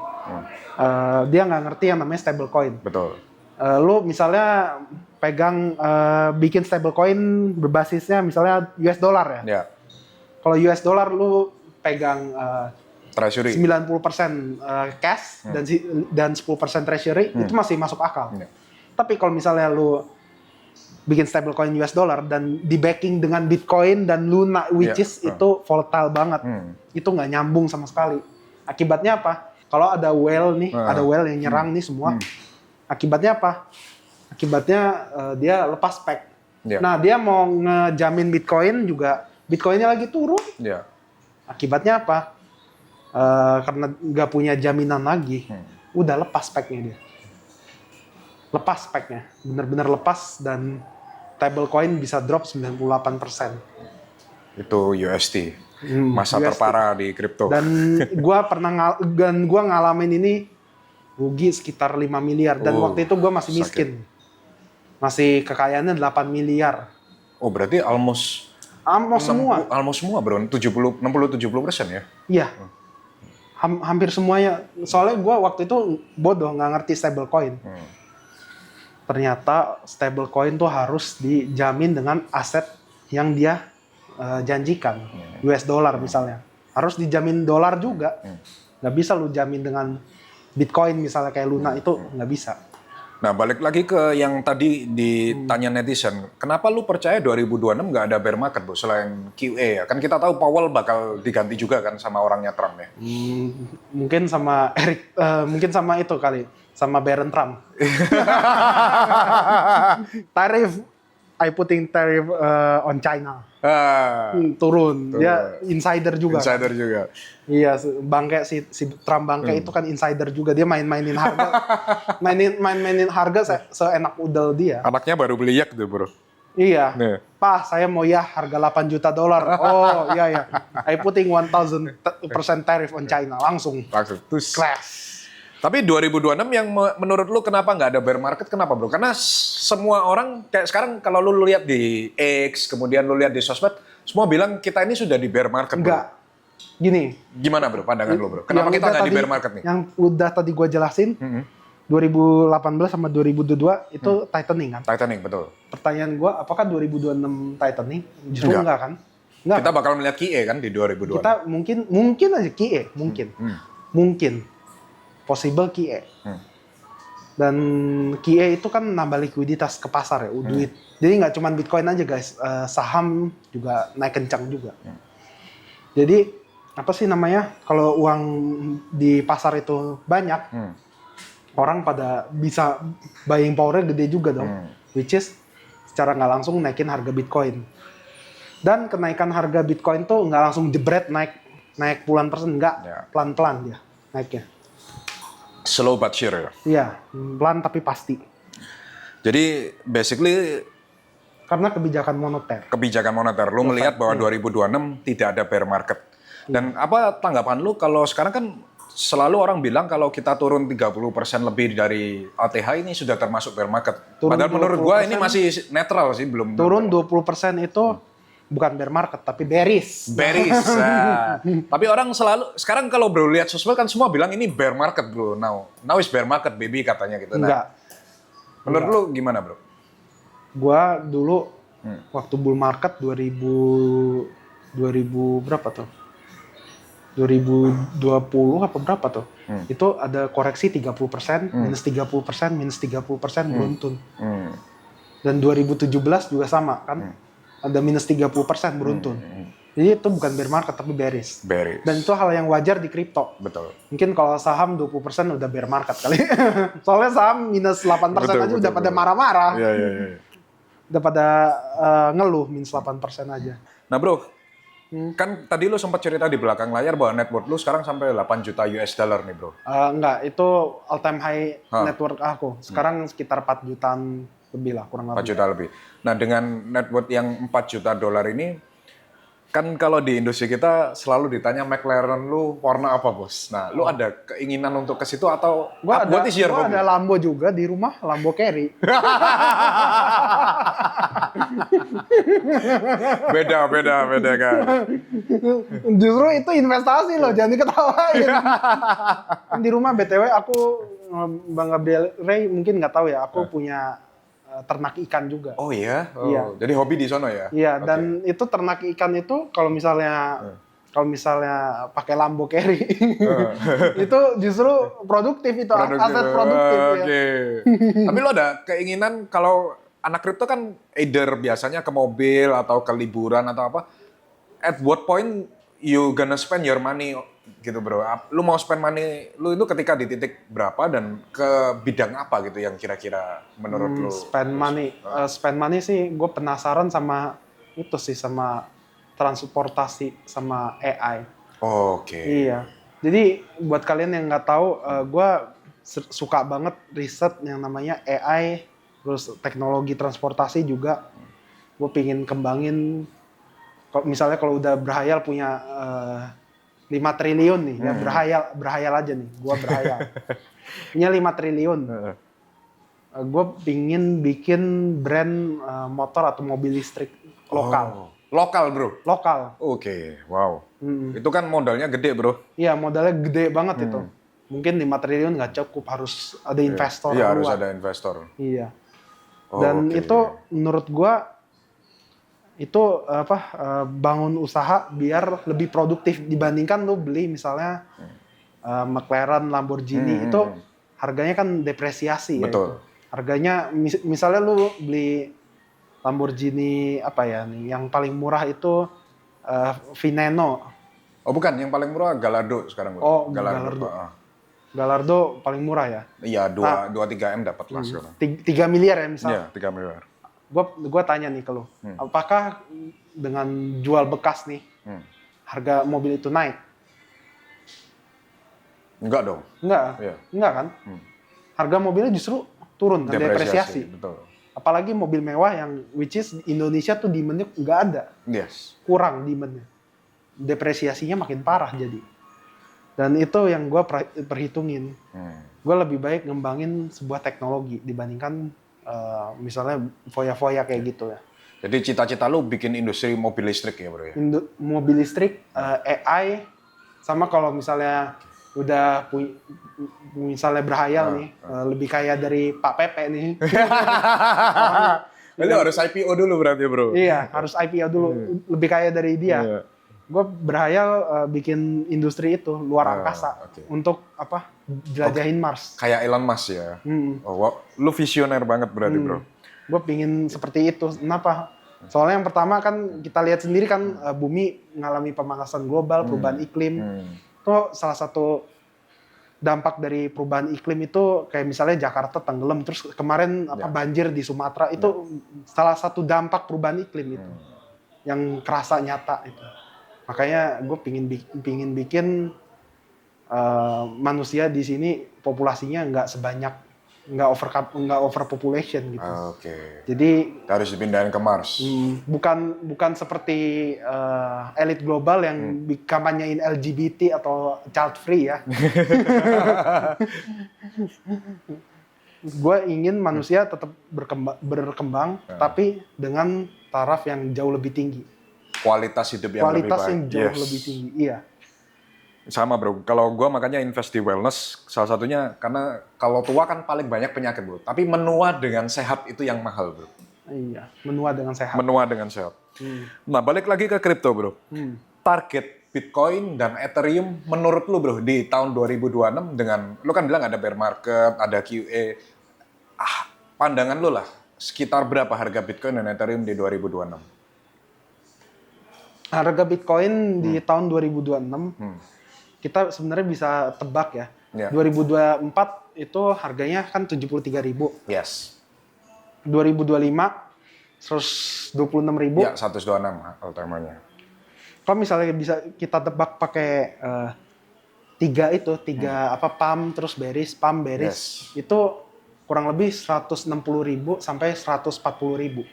dia nggak ngerti yang namanya stablecoin. Betul. Lu misalnya pegang bikin stablecoin berbasisnya misalnya US dollar ya. Ya. Kalau US dollar lu pegang Treasury. 90% cash dan 10% treasury itu masih masuk akal. Tapi kalau misalnya lu bikin stablecoin US dollar dan di backing dengan Bitcoin dan Luna which is itu volatile banget. Itu nggak nyambung sama sekali. Akibatnya apa? Kalau ada whale nih, ada whale yang nyerang nih semua. Akibatnya apa? Akibatnya dia lepas spek. Nah, dia mau ngejamin Bitcoin juga, Bitcoinnya lagi turun. Akibatnya apa? Karena nggak punya jaminan lagi, udah lepas speknya dia. Lepas speknya, benar-benar lepas dan stablecoin bisa drop 98%. Itu USD. Masa USD. terparah di kripto. Dan gua ngalamin ini rugi sekitar 5 miliar dan waktu itu gua masih miskin. Masih kekayaannya 8 miliar. Oh, berarti almost semua. Almost semua, bro. 60-70% ya? Iya. Hampir semuanya. Soalnya gue waktu itu bodoh, nggak ngerti stablecoin. Ternyata stablecoin tuh harus dijamin dengan aset yang dia janjikan. US dollar misalnya. Harus dijamin dolar juga. Nggak bisa lu jamin dengan Bitcoin misalnya kayak Luna itu nggak bisa. Nah, balik lagi ke yang tadi ditanya netizen, kenapa lu percaya 2026 nggak ada bear market, Bu, selain QE ya? Kan kita tahu Powell bakal diganti juga kan sama orangnya Trump ya? Mungkin sama mungkin sama itu kali, sama Baron Trump. Tarif, I putting tariff on China. Turun. Dia insider juga. Insider kan? Juga. Iya, bangke si Trump bangke itu kan insider juga. Dia main-mainin harga. mainin harga seenak udel dia. Anaknya baru beli yak tuh, bro. Iya. Nih. Pak, saya mau ya harga $8 juta. Oh, iya. I putting 1000% tariff on China. Langsung. Crash. Tapi 2026 yang menurut lu kenapa nggak ada bear market, kenapa, bro? Karena semua orang, kayak sekarang kalau lu lihat di X, kemudian lu lihat di sosmed, semua bilang kita ini sudah di bear market, bro. Enggak. Gini. Gimana, bro, pandangan lu, bro? Kenapa kita nggak di bear market nih? Yang udah tadi gua jelasin, 2018 sama 2022 itu tightening kan? Tightening, betul. Pertanyaan gua, apakah 2026 tightening? Justru enggak kan? Enggak. Kita bakal melihat QE kan di 2026. Kita mungkin aja QE, mungkin. Possible QE. Dan QE itu kan nambah likuiditas ke pasar ya, duit. Jadi nggak cuma Bitcoin aja guys, saham juga naik kencang juga. Jadi apa sih namanya, kalau uang di pasar itu banyak, orang pada bisa buying power-nya gede juga dong. Which is secara nggak langsung naikin harga Bitcoin. Dan kenaikan harga Bitcoin tuh nggak langsung jebret naik puluhan persen, nggak, pelan-pelan dia naiknya. Slow but sure ya? Iya, pelan tapi pasti. Jadi basically karena kebijakan moneter. Kebijakan moneter. Lu melihat bahwa 2026 tidak ada bear market. Dan apa tanggapan lu kalau sekarang kan selalu orang bilang kalau kita turun 30% lebih dari ATH ini sudah termasuk bear market. Padahal menurut gua ini masih netral sih, belum. Turun 20% itu bukan bear market, tapi bearish. Bearish. Nah. Tapi orang selalu, sekarang kalau bro lihat sosmed kan semua bilang ini bear market, bro. Now is bear market, baby, katanya gitu. Enggak. Menurut lu gimana, bro? Gua dulu waktu bull market 2000 berapa tuh? 2020 apa berapa tuh? Itu ada koreksi 30%, minus 30%, minus 30% beruntun. Dan 2017 juga sama kan? ada minus 30% beruntun. Jadi itu bukan bear market tapi bearish. Bearish. Dan itu hal yang wajar di kripto. Betul. Mungkin kalau saham 20% udah bear market kali. Soalnya saham minus 8% aja udah pada marah-marah. Iya. Udah pada ngeluh minus 8% aja. Nah bro, kan tadi lu sempat cerita di belakang layar bahwa net worth lu sekarang sampai 8 juta US dollar nih bro. Enggak, itu all time high network aku. Sekarang sekitar 4 jutaan lebih lah, kurang 4 lebih. juta lebih. Nah dengan net worth yang 4 juta dolar ini, kan kalau di industri kita selalu ditanya McLaren lu warna apa bos? Nah lu ada keinginan untuk ke situ atau Gua what is your gua hobby? ada Lambo juga di rumah, Lambo Carry. Beda kan. Justru itu investasi loh, jangan diketawain. Di rumah BTW aku Bang Gabriel Ray mungkin nggak tahu ya, aku punya ternak ikan juga. Oh iya? Oh, Iya. jadi hobi di sono ya? Iya, Oke. dan itu ternak ikan itu kalau misalnya pakai Lambo Carry itu justru produktif itu aset produktif ya. Oke. Tapi lo ada keinginan kalau anak kripto kan either biasanya ke mobil atau ke liburan atau apa. At what point you gonna spend your money gitu bro? Lu mau spend money lu itu ketika di titik berapa dan ke bidang apa gitu yang kira-kira menurut lu? Spend money sih gue penasaran sama itu sih, sama transportasi sama AI. Oke. Iya. Jadi buat kalian yang nggak tahu, gue suka banget riset yang namanya AI, terus teknologi transportasi juga. Gue pingin kembangin. Misalnya kalau udah berhayal punya 5 triliun nih, ya berhayal aja nih. Gue berhayal. Punya 5 triliun. Gue pingin bikin brand motor atau mobil listrik lokal. Lokal bro? Lokal. Oke, wow. Itu kan modalnya gede bro. Iya, modalnya gede banget itu. Mungkin 5 triliun nggak cukup, harus ada investor Iya, luar. harus ada investor. Iya. Oh, Dan oke. itu menurut gua itu bangun usaha biar lebih produktif dibandingkan lu beli misalnya McLaren, Lamborghini itu harganya kan depresiasi. Betul. Ya, itu. Harganya misalnya lu beli Lamborghini apa ya nih, yang paling murah itu Veneno. Oh bukan, yang paling murah Gallardo sekarang bro. Oh, Gallardo. Gallardo paling murah ya? Iya, 2-3 M dapat lah sekarang. 3 miliar ya misal. Iya, 3 miliar. Gua tanya nih ke lu, apakah dengan jual bekas nih, harga mobil itu naik? Enggak dong. Enggak, Iya. enggak kan? Harga mobilnya justru turun, kan, depresiasi. Betul. Apalagi mobil mewah yang which is Indonesia tuh demand-nya nggak ada, Yes. kurang demand-nya. Depresiasinya makin parah jadi. Dan itu yang gue perhitungin. Gue lebih baik ngembangin sebuah teknologi dibandingkan misalnya foya-foya kayak gitu ya. Jadi cita-cita lu bikin industri mobil listrik ya bro ya? Mobil listrik, AI, sama kalau misalnya udah misalnya berhayal nih, lebih kaya dari Pak Pepe nih. Lu harus IPO dulu berarti bro? Iya, harus IPO dulu, lebih kaya dari dia. Iya. Gue berhayal bikin industri itu luar angkasa untuk jelajahin Mars. Kayak Elon Musk ya? Oh, wow. Lu visioner banget berarti bro? Gue pingin seperti itu. Kenapa? Soalnya yang pertama kan kita lihat sendiri kan bumi mengalami pemanasan global, perubahan iklim. Itu salah satu dampak dari perubahan iklim itu kayak misalnya Jakarta tenggelam, terus kemarin banjir di Sumatera, itu salah satu dampak perubahan iklim itu yang kerasa nyata itu. Makanya gue pingin bikin manusia di sini populasinya nggak overpopulation gitu. Oke. Jadi Harus dipindahin ke Mars. bukan seperti elit global yang kampanyein LGBT atau child free ya. Gue ingin manusia tetap berkembang tapi dengan taraf yang jauh lebih tinggi. Kualitas hidup yang lebih baik. Kualitas yang jauh lebih tinggi, iya. Sama bro, kalau gue makanya invest di wellness, salah satunya karena kalau tua kan paling banyak penyakit bro. Tapi menua dengan sehat itu yang mahal bro. Iya, menua dengan sehat. Menua dengan sehat. Nah balik lagi ke kripto bro. Target Bitcoin dan Ethereum menurut lu bro di tahun 2026 dengan, lu kan bilang ada bear market, ada QE. Pandangan lu lah, sekitar berapa harga Bitcoin dan Ethereum di 2026? Harga Bitcoin di tahun 2026 kita sebenarnya bisa tebak ya. Ya. 2024 itu harganya kan 73.000. Yes. 2025 126.000. Ya, 126 utamanya. Kalau misalnya bisa kita tebak pakai tiga pump terus bearish, pump bearish, itu kurang lebih 160.000 sampai 140.000.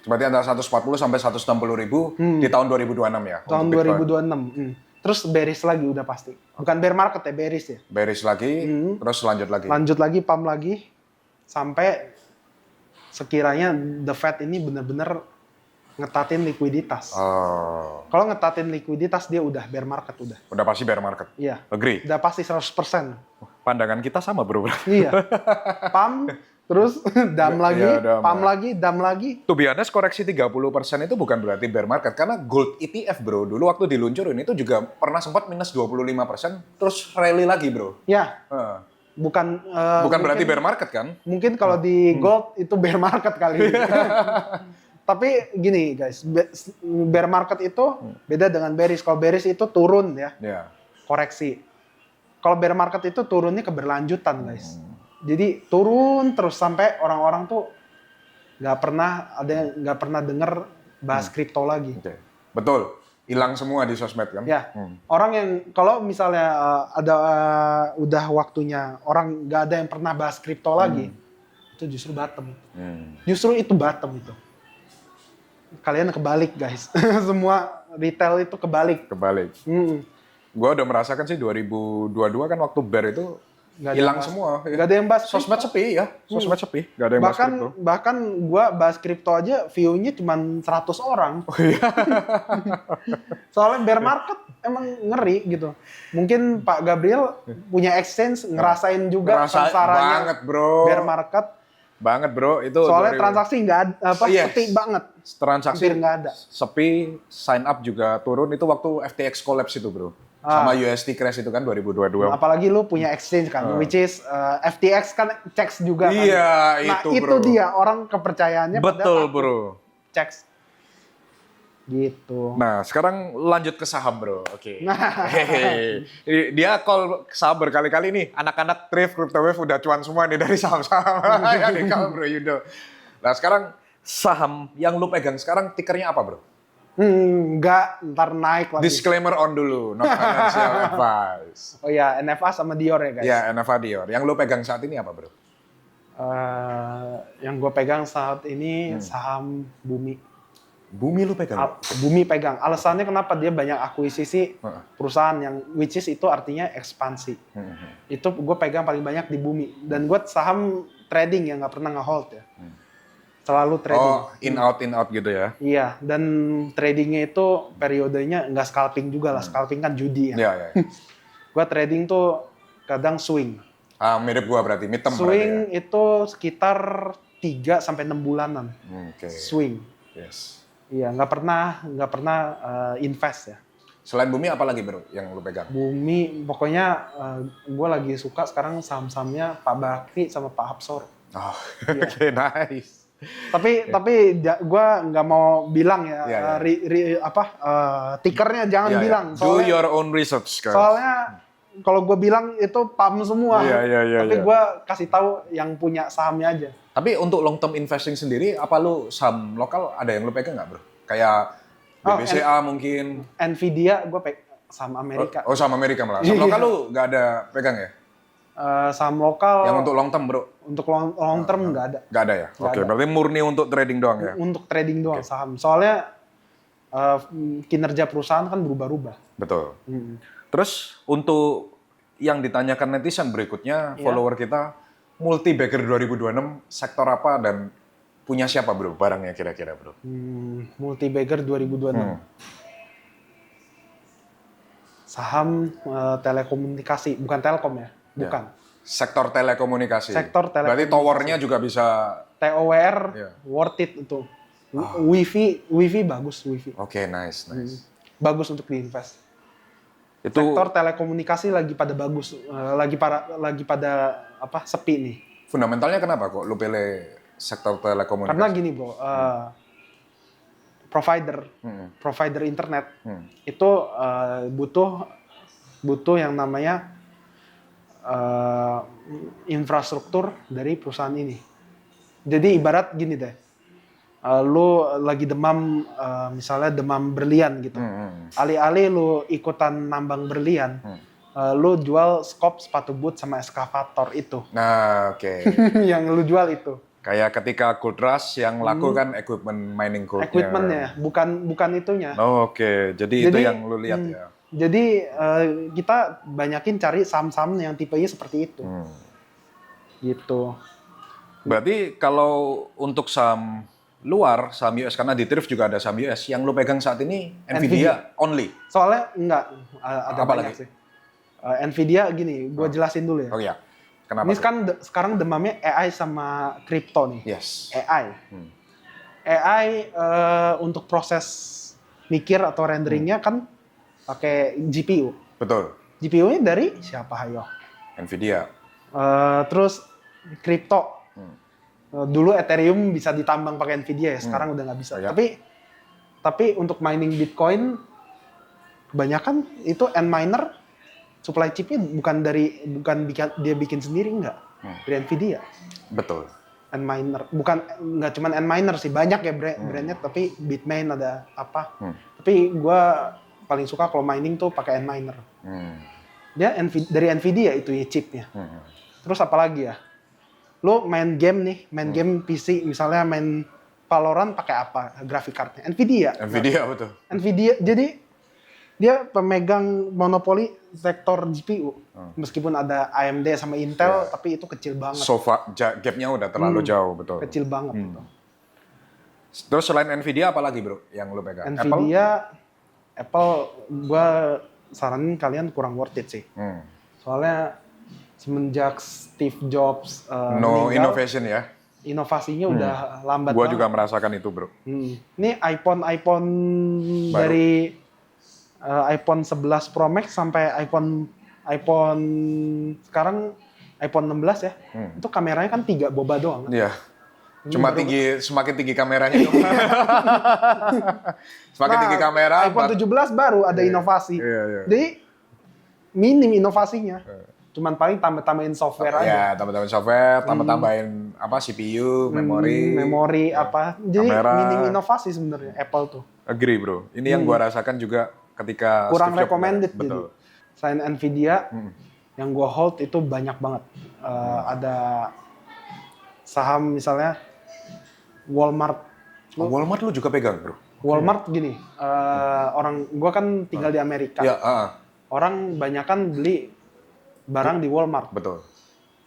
Berarti antara 140 sampai 160.000 di tahun 2026 ya? Tahun untuk Bitcoin. 2026. Terus bearish lagi udah pasti. Bukan bear market ya, bearish ya. Bearish lagi, terus lanjut lagi. Lanjut lagi, pump lagi, sampai sekiranya The Fed ini benar-benar ngetatin likuiditas. Oh. Kalau ngetatin likuiditas dia udah bear market udah. Udah pasti bear market. Iya. Agree. Udah pasti 100%. Pandangan kita sama bro. Iya. Pump, terus dam lagi, Iya, dam. pump lagi, dam lagi. To be honest, koreksi 30% itu bukan berarti bear market. Karena gold ETF bro, dulu waktu diluncurin itu juga pernah sempat minus 25%, terus rally lagi bro. Ya, Heeh. bukan Bukan berarti bear market kan? mungkin kalau di gold itu bear market kali. Tapi gini guys, bear market itu beda dengan bearish. Kalau bearish itu turun ya, Ya. koreksi. Kalau bear market itu turunnya keberlanjutan guys. Jadi turun terus sampai orang-orang tuh nggak pernah denger bahas kripto lagi. Oke. Betul. Hilang semua di sosmed kan? Ya, orang yang kalau misalnya udah waktunya orang nggak ada yang pernah bahas kripto lagi, itu justru bottom. Justru itu bottom itu. Kalian kebalik guys, semua retail itu kebalik. Kebalik. Gue udah merasakan sih 2022 kan waktu bear itu Nggak ada hilang yang bahas- semua. nggak ada yang bahas Sosmed kripto. sepi ya, sosmed sepi. Gak ada yang bahas kripto. Bahkan gua bahas kripto aja view-nya cuma 100 orang. Oh iya. Soalnya bear market emang ngeri gitu. Mungkin Pak Gabriel punya exchange ngerasain juga Ngerasain sengsaranya banget bro. bear market. Banget bro, itu Soalnya 2000. transaksi nggak ada, Yes. sepi banget. Transaksi Hampir nggak ada. sepi, sign up juga turun itu waktu FTX collapse itu bro. Sama USD crash itu kan 2022. Apalagi lu punya exchange kan, which is FTX kan checks juga kan. Iya, Nah itu, itu bro. dia orang kepercayaannya pada Betul takut bro. checks. Gitu. Nah, sekarang lanjut ke saham, bro. Oke. Hehehe. Dia call saham berkali-kali nih. Anak-anak Thrift, CryptoWave udah cuan semua nih dari saham-saham. Ya, di call, bro, Yudo. Nah, sekarang saham yang lu pegang sekarang tikernya apa, bro? Enggak, ntar naik lagi. Disclaimer on dulu, not financial advice. Oh ya, NFA sama Dior ya guys. Ya, NFA Dior. Yang lu pegang saat ini apa, bro? Yang gue pegang saat ini saham Bumi. Bumi lu pegang? Bumi pegang. Alasannya kenapa dia banyak akuisisi perusahaan yang which is itu artinya ekspansi. Itu gue pegang paling banyak di Bumi. Dan gue saham trading yang nggak pernah nge-hold ya. Selalu trading. Oh, in out gitu ya? Iya, dan tradingnya itu periodenya nggak scalping juga lah. Scalping kan judi ya. Iya, iya. Gue trading tuh kadang swing. Mirip gua berarti, midterm Swing berarti itu sekitar 3 sampai 6 bulanan. ya? Oke. Swing. Yes. Iya, nggak pernah invest ya. Selain Bumi apa lagi, bro, yang lu pegang? Bumi, pokoknya gue lagi suka sekarang saham-sahamnya Pak Bakri sama Pak Hapsor. Oh, oke, nice. Tapi gue nggak mau bilang ya, Iya, tikernya jangan Iya, iya. bilang. Do your own research, guys. Soalnya kalau gue bilang itu pam semua. Iya, Tapi iya. gue kasih tahu yang punya sahamnya aja. Tapi untuk long term investing sendiri, apa lu saham lokal ada yang lu pegang nggak, bro? Kayak BBCA mungkin. Nvidia gue saham Amerika. Oh, saham Amerika malah. Saham lokal lu nggak ada pegang ya? Saham lokal Yang untuk long term, bro? untuk long term nggak ada. Nggak ada ya? Nggak Oke, ada. berarti murni untuk trading doang ya? Untuk trading doang saham. Soalnya kinerja perusahaan kan berubah-ubah. Betul. Terus untuk yang ditanyakan netizen berikutnya, follower kita, multi-bagger 2026, sektor apa dan punya siapa, bro, barangnya kira-kira, bro? Multi-bagger 2026. Saham telekomunikasi, bukan telkom ya? Bukan. Sektor telekomunikasi. Sektor telekomunikasi. Berarti towernya juga bisa. TOWR, Iya. worth it itu. Wifi bagus, Wifi. Oke, nice. Bagus untuk diinvest. Itu Sektor telekomunikasi lagi pada bagus, lagi pada sepi nih. fundamentalnya kenapa kok lu pilih sektor telekomunikasi? Karena gini bro, provider internet itu butuh yang namanya infrastruktur dari perusahaan ini. Jadi ibarat gini deh, lu lagi demam, misalnya demam berlian gitu. Alih-alih lu ikutan nambang berlian, lu jual skop, sepatu boot, sama eskavator itu. Nah, oke. Yang lu jual itu. Kayak ketika Gold Rush yang laku kan equipment mining goldnya. Equipmentnya, bukan itunya. Oh, oke. Jadi itu yang lu lihat ya. Jadi kita banyakin cari saham-saham yang tipenya seperti itu. Gitu. Berarti kalau untuk saham luar, saham US, karena di Thrift juga ada saham US, yang lu pegang saat ini Nvidia only? Soalnya enggak, ada Apa banyak lagi? sih. Nvidia gini, gue jelasin dulu ya. Oh iya. Kenapa? Ini kan sekarang demamnya AI sama kripto nih. Yes. AI. AI untuk proses mikir atau renderingnya kan pakai GPU. Betul. GPU-nya dari siapa, ayo? Nvidia. Terus kripto. Dulu Ethereum bisa ditambang pakai Nvidia ya, sekarang udah nggak bisa. Ya. Tapi untuk mining Bitcoin, kebanyakan itu Antminer, supply chipnya bukan dia bikin sendiri, enggak. Dari Nvidia. Betul. Antminer, nggak cuma Antminer sih, banyak ya brandnya, tapi Bitmain ada apa. Tapi gue paling suka kalau mining tuh pakai Antminer. Dia dari Nvidia itu ya chipnya. Terus apa lagi ya? Lo main game nih, game PC, misalnya main Valorant pakai apa? Graphic cardnya Nvidia. Betul. Nvidia, jadi dia pemegang monopoli sektor GPU. Meskipun ada AMD sama Intel, tapi itu kecil banget. So far, gap-nya udah terlalu jauh, betul. Kecil banget. Gitu. Terus selain Nvidia apa lagi bro yang lu pegang? Nvidia, Apple gua saranin kalian kurang worth it sih. Soalnya semenjak Steve Jobs No meninggal, innovation ya? Inovasinya udah lambat Gua banget. juga merasakan itu bro. Ini iPhone Baru. dari iPhone 11 Pro Max sampai iPhone sekarang iPhone 16 ya. Itu kameranya kan 3 boba doang. Iya. Cuma semakin tinggi kameranya dong. Semakin tinggi kamera. iPhone 17 baru ada inovasi. Iya. Jadi minim inovasinya. Cuman paling tambah-tambahin software aja. Ya, tambah-tambahin software, tambah-tambahin apa CPU, memori apa. Jadi kamera. minim inovasi sebenarnya Apple tuh. Agree bro. Ini yang gua rasakan juga ketika Kurang Steve Jobs recommended betul. jadi. Selain Nvidia, yang gua hold itu banyak banget. Ada saham misalnya Walmart. Walmart lu juga pegang bro? Walmart gini, gua kan tinggal di Amerika. Iya. Orang banyakan beli barang di Walmart. Betul.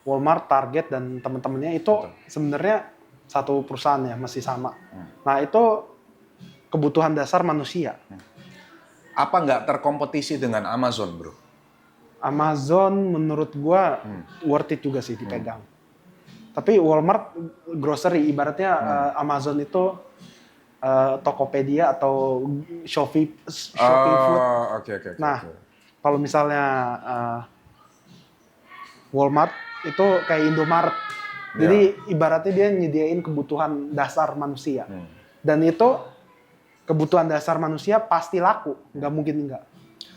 Walmart, Target, dan teman-temannya itu sebenarnya satu perusahaan ya, masih sama. Nah itu kebutuhan dasar manusia. Apa nggak terkompetisi dengan Amazon bro? Amazon menurut gua worth it juga sih dipegang. Tapi Walmart grocery, ibaratnya Amazon itu Tokopedia atau Shopee Food. Oke. Nah, kalau misalnya Walmart itu kayak Indomaret. Jadi ibaratnya dia nyediain kebutuhan dasar manusia. Dan itu kebutuhan dasar manusia pasti laku, nggak mungkin enggak.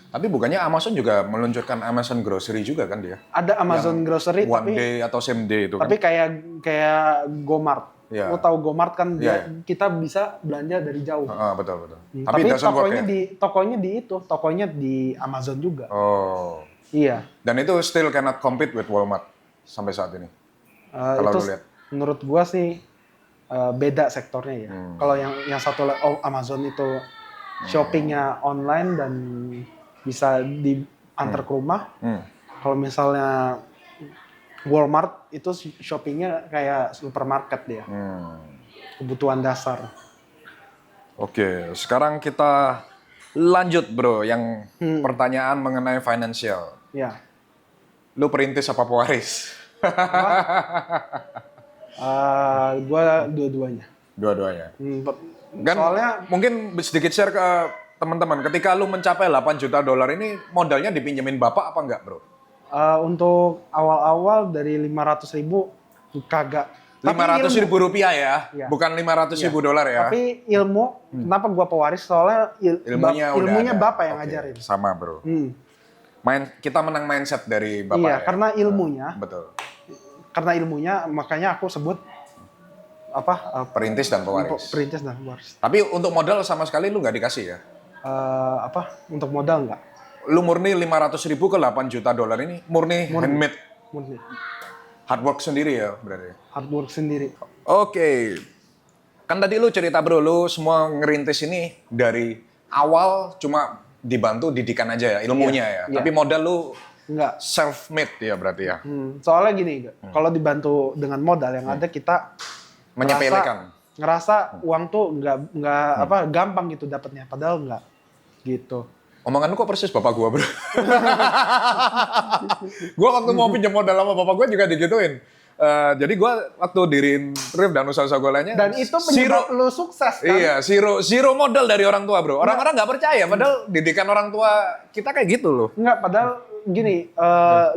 Tapi bukannya Amazon juga meluncurkan Amazon Grocery juga kan dia? Ada Amazon Grocery One day atau same day itu kan? tapi kayak Gomart. Iya. Lo tahu Gomart kan Iya. kita bisa belanja dari jauh. Betul. Tapi it doesn't work, tokonya di Amazon juga. Oh. Iya. Dan itu still cannot compete with Walmart sampai saat ini. Kalau Itu lu lihat. menurut gua sih beda sektornya ya. Kalau yang satu Amazon itu shoppingnya online dan bisa diantar ke rumah. Kalau misalnya Walmart itu shoppingnya kayak supermarket dia. Kebutuhan dasar. Oke, sekarang kita lanjut bro, yang pertanyaan mengenai financial. Ya. Lu perintis apa pewaris? Gua dua-duanya. Dua-duanya. Kan Soalnya mungkin sedikit share ke teman-teman, ketika lu mencapai 8 juta dolar ini modalnya dipinjemin bapak apa enggak bro? untuk awal-awal dari 500.000 kagak. 500.000 rupiah ya, Iya. bukan 500.000 dolar ya. Tapi ilmu, kenapa gua pewaris? Soalnya ilmunya ada. bapak yang Oke, ngajarin. Sama bro. Hmm. Kita menang mindset dari bapak Iya, ya. karena ilmunya. Betul. Karena ilmunya, makanya aku sebut Perintis dan pewaris. perintis dan pewaris. Tapi untuk modal sama sekali lu nggak dikasih ya? Untuk modal nggak? Lu murni 500.000 ke 8 juta dolar ini murni handmade. Murni. Hard work sendiri ya berarti. Hard work sendiri. Oke. Kan tadi lu cerita bro, lu semua ngerintis ini dari awal cuma dibantu didikan aja ya, ilmunya ya. Iya. Tapi modal lu Enggak. self made ya berarti ya. Soalnya gini, kalau dibantu dengan modal yang ada kita Menyepelekan. ngerasa uang tuh nggak gampang gitu dapatnya, padahal nggak gitu. Omongan lu kok persis bapak gua bro. Gua waktu mau pinjam modal sama bapak gua juga digituin. Jadi gua waktu diriin Rif dan usaha-usaha gua lainnya. Dan itu penyebab lu sukses kan? Iya, zero modal dari orang tua bro. Orang-orang nggak percaya, padahal didikan orang tua kita kayak gitu loh. Enggak, padahal gini,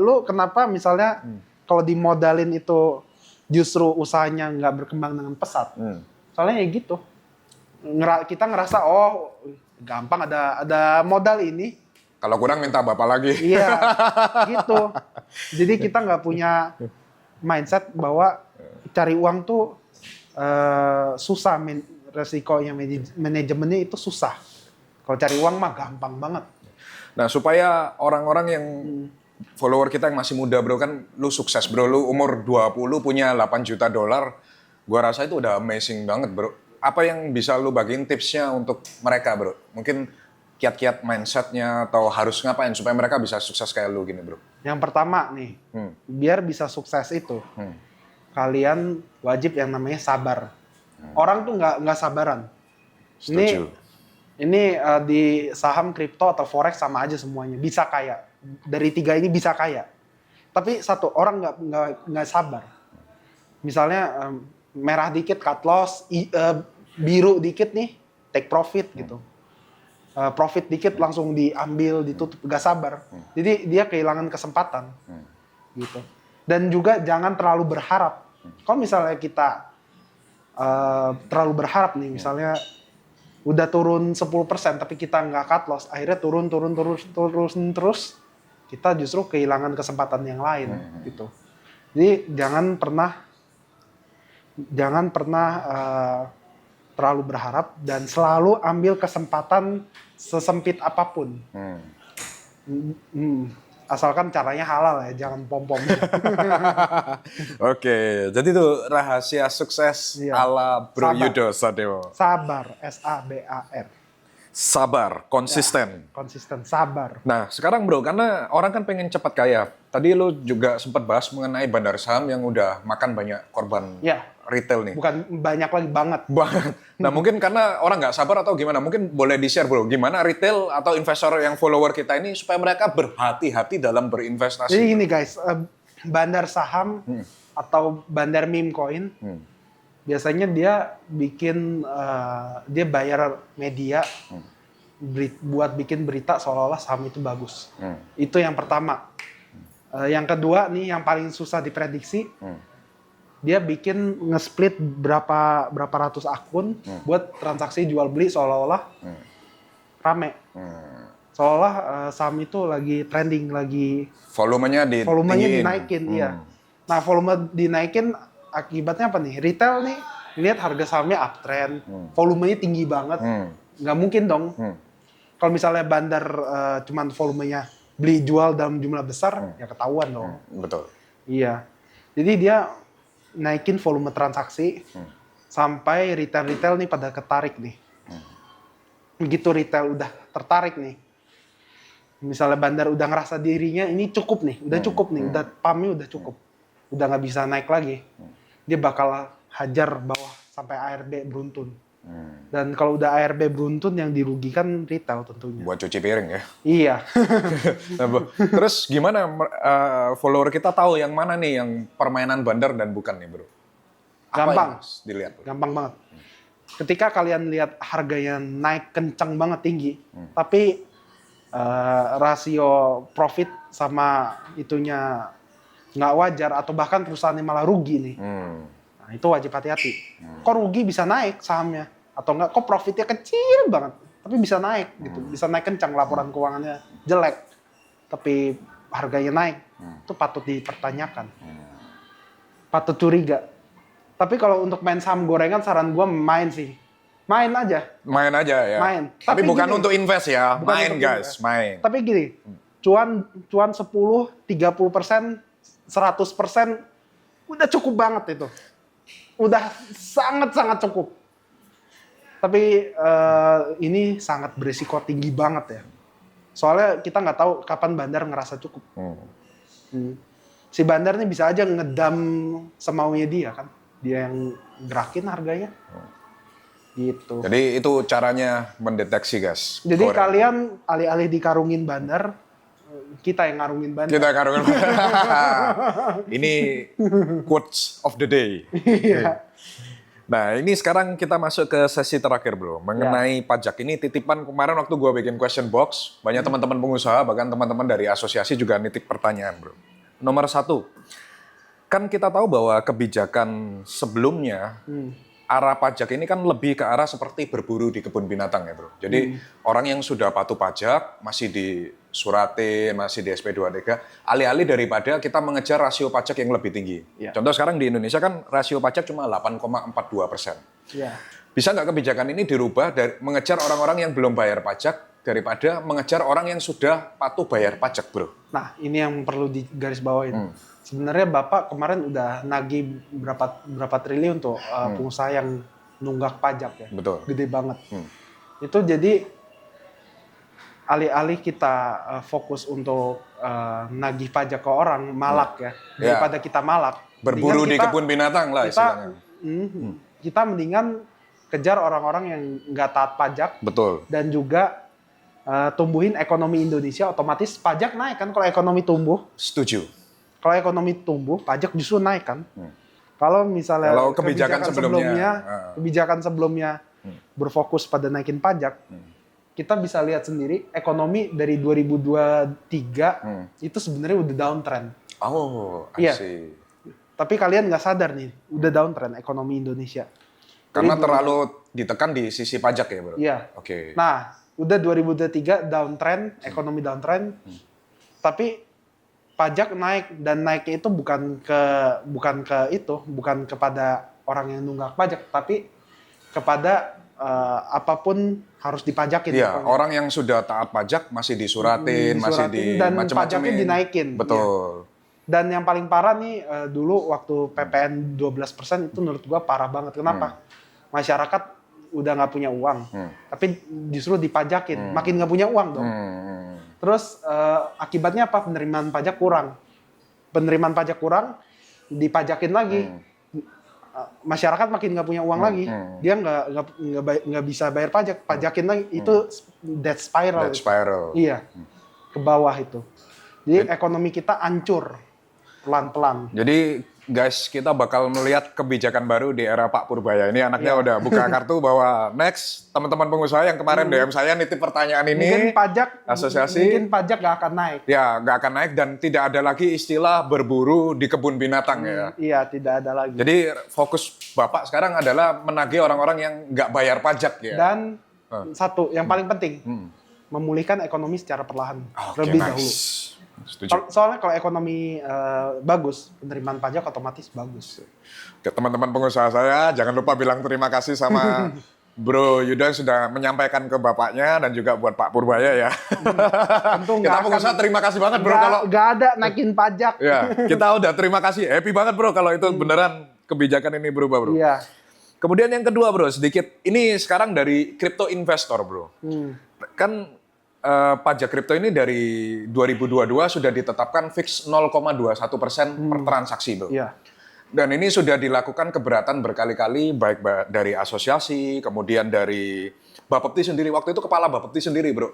lu kenapa misalnya kalau dimodalin itu justru usahanya nggak berkembang dengan pesat? Soalnya ya gitu. Kita ngerasa gampang ada modal ini. Kalau kurang minta bapak lagi. Iya, gitu. Jadi kita nggak punya mindset bahwa cari uang tuh susah, resikonya manajemennya itu susah. Kalau cari uang mah gampang banget. Nah, supaya orang-orang yang follower kita yang masih muda bro, kan lu sukses bro, lu umur 20 punya 8 juta dolar, gua rasa itu udah amazing banget bro. Apa yang bisa lu bagiin tipsnya untuk mereka bro? Mungkin kiat-kiat mindsetnya atau harus ngapain supaya mereka bisa sukses kayak lu gini bro? Yang pertama nih, biar bisa sukses itu, kalian wajib yang namanya sabar. Orang tuh nggak sabaran. Setuju. Ini di saham, kripto atau forex sama aja semuanya. Bisa kaya. Dari 3 ini bisa kaya. Tapi satu orang nggak sabar. Misalnya merah dikit cut loss, biru dikit nih take profit gitu. Profit dikit langsung diambil, ditutup, nggak sabar. Jadi dia kehilangan kesempatan. Gitu. Dan juga jangan terlalu berharap. Kalau misalnya kita terlalu berharap nih, misalnya udah turun 10% tapi kita nggak cut loss, akhirnya turun terus, kita justru kehilangan kesempatan yang lain gitu. Jadi jangan pernah terlalu berharap dan selalu ambil kesempatan sesempit apapun. Asalkan caranya halal ya, jangan pom-pom. Oke, jadi itu rahasia sukses ala Bro Sabar. Yudo Sadewo. Sabar, S-A-B-A-R. Sabar, konsisten. Konsisten, sabar. Nah, sekarang bro, karena orang kan pengen cepat kaya. Tadi lu juga sempat bahas mengenai bandar saham yang udah makan banyak korban Ya. retail nih. Bukan banyak lagi, banget. Banget. Nah, mungkin karena orang nggak sabar atau gimana, mungkin boleh di-share bro, gimana retail atau investor yang follower kita ini supaya mereka berhati-hati dalam berinvestasi. Jadi gini guys, bandar saham atau bandar meme coin, biasanya dia bikin, dia bayar media buat bikin berita seolah-olah saham itu bagus. Itu yang pertama. Yang kedua nih, yang paling susah diprediksi, dia bikin nge-split berapa ratus akun buat transaksi jual beli seolah-olah rame. Seolah saham itu lagi trending, lagi Volumenya dinaikin, iya. Nah, volume dinaikin akibatnya apa nih? Retail nih lihat harga sahamnya uptrend, volumenya tinggi banget, nggak mungkin dong. Kalau misalnya bandar cuman volumenya beli jual dalam jumlah besar, ya ketahuan dong. Betul. Iya. Jadi dia naikin volume transaksi sampai retail nih pada ketarik nih. Begitu retail udah tertarik nih, misalnya bandar udah ngerasa dirinya ini cukup nih, udah pamnya udah cukup, udah nggak bisa naik lagi, dia bakal hajar bawah sampai ARB beruntun. Dan kalau udah ARB beruntun yang dirugikan retail tentunya. Buat cuci piring ya. Iya. Nah, terus gimana follower kita tahu yang mana nih yang permainan bandar dan bukan nih bro? Apa Gampang. yang harus dilihat bro? Gampang banget. Ketika kalian lihat harganya naik kencang banget tinggi, tapi rasio profit sama itunya nggak wajar atau bahkan perusahaannya malah rugi nih. Nah, Nah, itu wajib hati-hati. Kok rugi bisa naik sahamnya? Atau enggak, kok profitnya kecil banget, tapi bisa naik gitu. Bisa naik kencang, laporan keuangannya jelek, tapi harganya naik. Itu patut dipertanyakan. Patut curiga. Tapi kalau untuk main saham gorengan, saran gue main sih. Main aja. Main aja ya. Main. Tapi bukan gini, untuk invest ya. bukan Main untuk guys, invest. main. Tapi gini, cuan 10, 30%, 100% udah cukup banget itu. Udah sangat-sangat cukup. Tapi ini sangat berisiko tinggi banget ya. Soalnya kita nggak tahu kapan bandar ngerasa cukup. Si bandar nih bisa aja ngedam semaunya dia kan. Dia yang gerakin harganya. Gitu. Jadi itu caranya mendeteksi guys. Jadi Gorengan. kalian alih-alih dikarungin bandar, kita yang ngarungin bandar. Kita karungan. Ini quotes of the day. Iya. Nah, ini sekarang kita masuk ke sesi terakhir, Bro. Mengenai pajak ini titipan kemarin waktu gua bikin question box, banyak teman-teman pengusaha, bahkan teman-teman dari asosiasi juga nitip pertanyaan, Bro. Nomor 1, kan kita tahu bahwa kebijakan sebelumnya, arah pajak ini kan lebih ke arah seperti berburu di kebun binatang ya, Bro. Jadi orang yang sudah patuh pajak, masih disuratin, masih di SP23, alih-alih daripada kita mengejar rasio pajak yang lebih tinggi. Ya. Contoh sekarang di Indonesia kan rasio pajak cuma 8,42%. Iya. Bisa nggak kebijakan ini dirubah dari mengejar orang-orang yang belum bayar pajak daripada mengejar orang yang sudah patuh bayar pajak, Bro? Nah, ini yang perlu digarisbawahin. Sebenarnya Bapak kemarin udah nagih berapa triliun tuh pengusaha yang nunggak pajak ya. Betul. Gede banget. Itu jadi alih-alih kita Ya. fokus untuk nagih pajak ke orang, malak ya. Daripada kita malak. Berburu mendingan di kita- kebun binatang lah istilahnya. Kita mendingan kejar orang-orang yang nggak taat pajak. Betul. Dan juga tumbuhin ekonomi Indonesia, otomatis pajak naik kan kalau ekonomi tumbuh. Setuju. Kalau ekonomi tumbuh, pajak justru naik kan. Kalau misalnya Kalau kebijakan sebelumnya, kebijakan sebelumnya berfokus pada naikin pajak, kita bisa lihat sendiri ekonomi dari 2023 itu sebenarnya udah downtrend. Oh, I Iya. see. Tapi kalian nggak sadar nih, udah downtrend ekonomi Indonesia. Karena Jadi, terlalu ditekan di sisi pajak ya, Bro? Iya. Oke. Nah, udah 2023 downtrend, ekonomi downtrend, tapi pajak naik dan naiknya itu bukan kepada orang yang nunggak pajak, tapi kepada apapun harus dipajakin. Iya, pokoknya. orang yang sudah taat pajak masih disuratin, masih di dan macam-macamin. pajaknya dinaikin. Betul. Dan yang paling parah nih dulu waktu PPN 12% itu menurut gua parah banget. Kenapa? Masyarakat udah nggak punya uang, tapi justru dipajakin, makin nggak punya uang dong. Terus akibatnya apa? Penerimaan pajak kurang. Penerimaan pajak kurang, dipajakin lagi. Masyarakat makin nggak punya uang lagi. Dia nggak bisa bayar pajak, pajakin lagi. Itu death spiral. Death spiral. Iya, ke bawah itu. Jadi ekonomi kita hancur pelan-pelan. Jadi guys, kita bakal melihat kebijakan baru di era Pak Purbaya. Ini anaknya udah buka kartu bahwa next teman-teman pengusaha yang kemarin DM saya nitip pertanyaan ini. Mungkin pajak asosiasi. mungkin pajak nggak akan naik. Ya, nggak akan naik dan tidak ada lagi istilah berburu di kebun binatang ya. Iya, tidak ada lagi. Jadi fokus Bapak sekarang adalah menagih orang-orang yang nggak bayar pajak ya. Dan satu yang paling penting, memulihkan ekonomi secara perlahan terlebih dahulu. Setuju. Soalnya kalau ekonomi bagus, penerimaan pajak otomatis bagus. Ke teman-teman pengusaha saya, jangan lupa bilang terima kasih sama Bro Yuda yang sudah menyampaikan ke bapaknya dan juga buat Pak Purbaya ya. Tentu Kita pengusaha terima kasih banget Bro kalau nggak ada naikin pajak. ya, kita udah terima kasih. Happy banget Bro kalau itu beneran kebijakan ini berubah Bro. Iya. Kemudian yang kedua Bro, sedikit ini sekarang dari crypto investor Bro. Kan pajak kripto ini dari 2022 sudah ditetapkan fix 0,21% per transaksi, Bro. Iya. Dan ini sudah dilakukan keberatan berkali-kali, baik dari asosiasi, kemudian dari Bapepti sendiri. Waktu itu kepala Bapepti sendiri, Bro,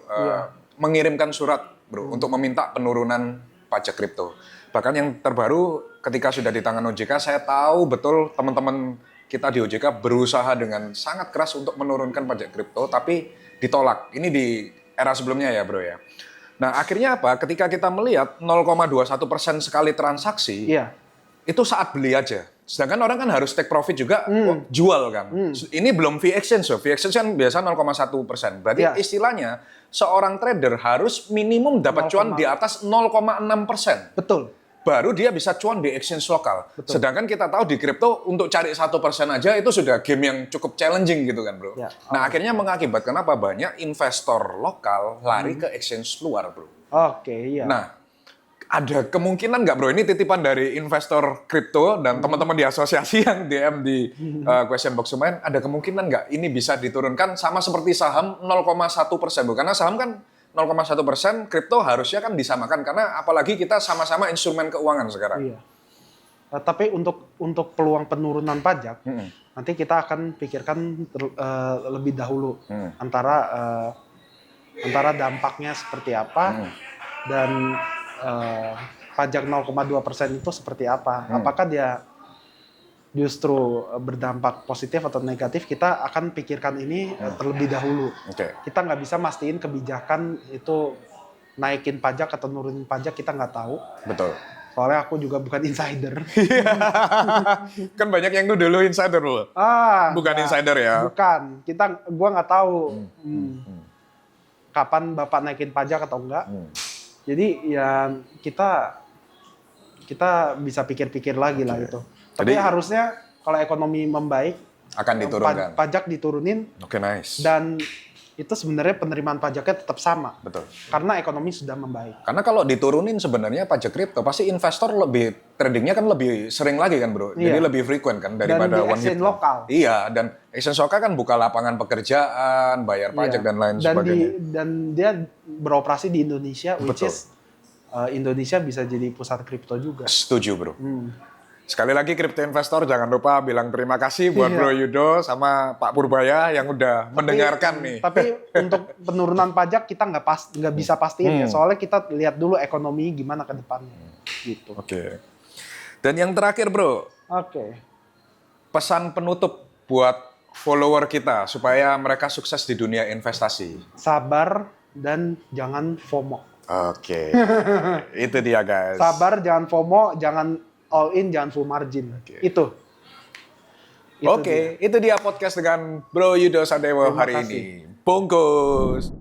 mengirimkan surat, Bro, untuk meminta penurunan pajak kripto. Bahkan yang terbaru, ketika sudah di tangan OJK, saya tahu betul teman-teman kita di OJK berusaha dengan sangat keras untuk menurunkan pajak kripto, tapi ditolak. Ini di era sebelumnya ya Bro ya. Nah akhirnya apa? Ketika kita melihat 0,21% sekali transaksi, itu saat beli aja. Sedangkan orang kan harus take profit juga, jual kan. Ini belum fee exchange, fee exchange kan biasa 0,1%. Berarti Iya. istilahnya seorang trader harus minimum dapat cuan di atas 0,6%. Betul. Baru dia bisa cuan di exchange lokal. Sedangkan kita tahu di kripto untuk cari 1% aja itu sudah game yang cukup challenging gitu kan bro. Ya. Nah akhirnya mengakibatkan apa? Banyak investor lokal lari ke exchange luar bro. Oke, iya. Nah, ada kemungkinan nggak bro, ini titipan dari investor kripto dan teman-teman di asosiasi yang DM di question box lumayan, ada kemungkinan nggak ini bisa diturunkan sama seperti saham 0,1% bro? Karena saham kan 0,1%, kripto harusnya kan disamakan karena apalagi kita sama-sama instrumen keuangan sekarang. Iya. Tapi untuk peluang penurunan pajak, nanti kita akan pikirkan lebih dahulu antara dampaknya seperti apa dan pajak 0,2% itu seperti apa. Apakah dia justru berdampak positif atau negatif, kita akan pikirkan ini terlebih dahulu. Oke. Kita nggak bisa mastiin kebijakan itu naikin pajak atau nurunin pajak, kita nggak tahu. Betul. Soalnya aku juga bukan insider. Kan banyak yang nuduh lu insider loh. Bukan Nggak. insider ya. Bukan. Gua nggak tahu kapan Bapak naikin pajak atau enggak. Jadi ya kita bisa pikir-pikir lagi lah itu. Tapi Jadi- harusnya kalau ekonomi membaik, Akan diturunkan. pajak diturunin, Oke, nice. dan itu sebenarnya penerimaan pajaknya tetap sama. Betul. Karena ekonomi sudah membaik. Karena kalau diturunin sebenarnya pajak kripto pasti investor lebih tradingnya kan lebih sering lagi kan bro. Jadi Iya. lebih frequent kan Dan daripada di one exchange hit. lokal. Iya, dan exchange lokal kan buka lapangan pekerjaan, bayar pajak Iya. dan lain dan sebagainya. dan dia beroperasi di Indonesia, which Betul. is Indonesia bisa jadi pusat kripto juga. Setuju bro. Sekali lagi kripto investor jangan lupa bilang terima kasih buat Iya. Bro Yudo sama Pak Purbaya yang udah mendengarkan nih. Tapi untuk penurunan pajak kita nggak bisa pastiin ya. Soalnya kita lihat dulu ekonomi gimana ke depannya. Gitu. Oke. Dan yang terakhir bro, Oke. pesan penutup buat follower kita supaya mereka sukses di dunia investasi. Sabar dan jangan FOMO. Oke. Itu dia guys. Sabar, jangan FOMO, jangan all in, jangan full margin. Itu. Oke, itu dia podcast dengan Bro Yudo Sadewo Terima hari kasih. ini. Bungkus.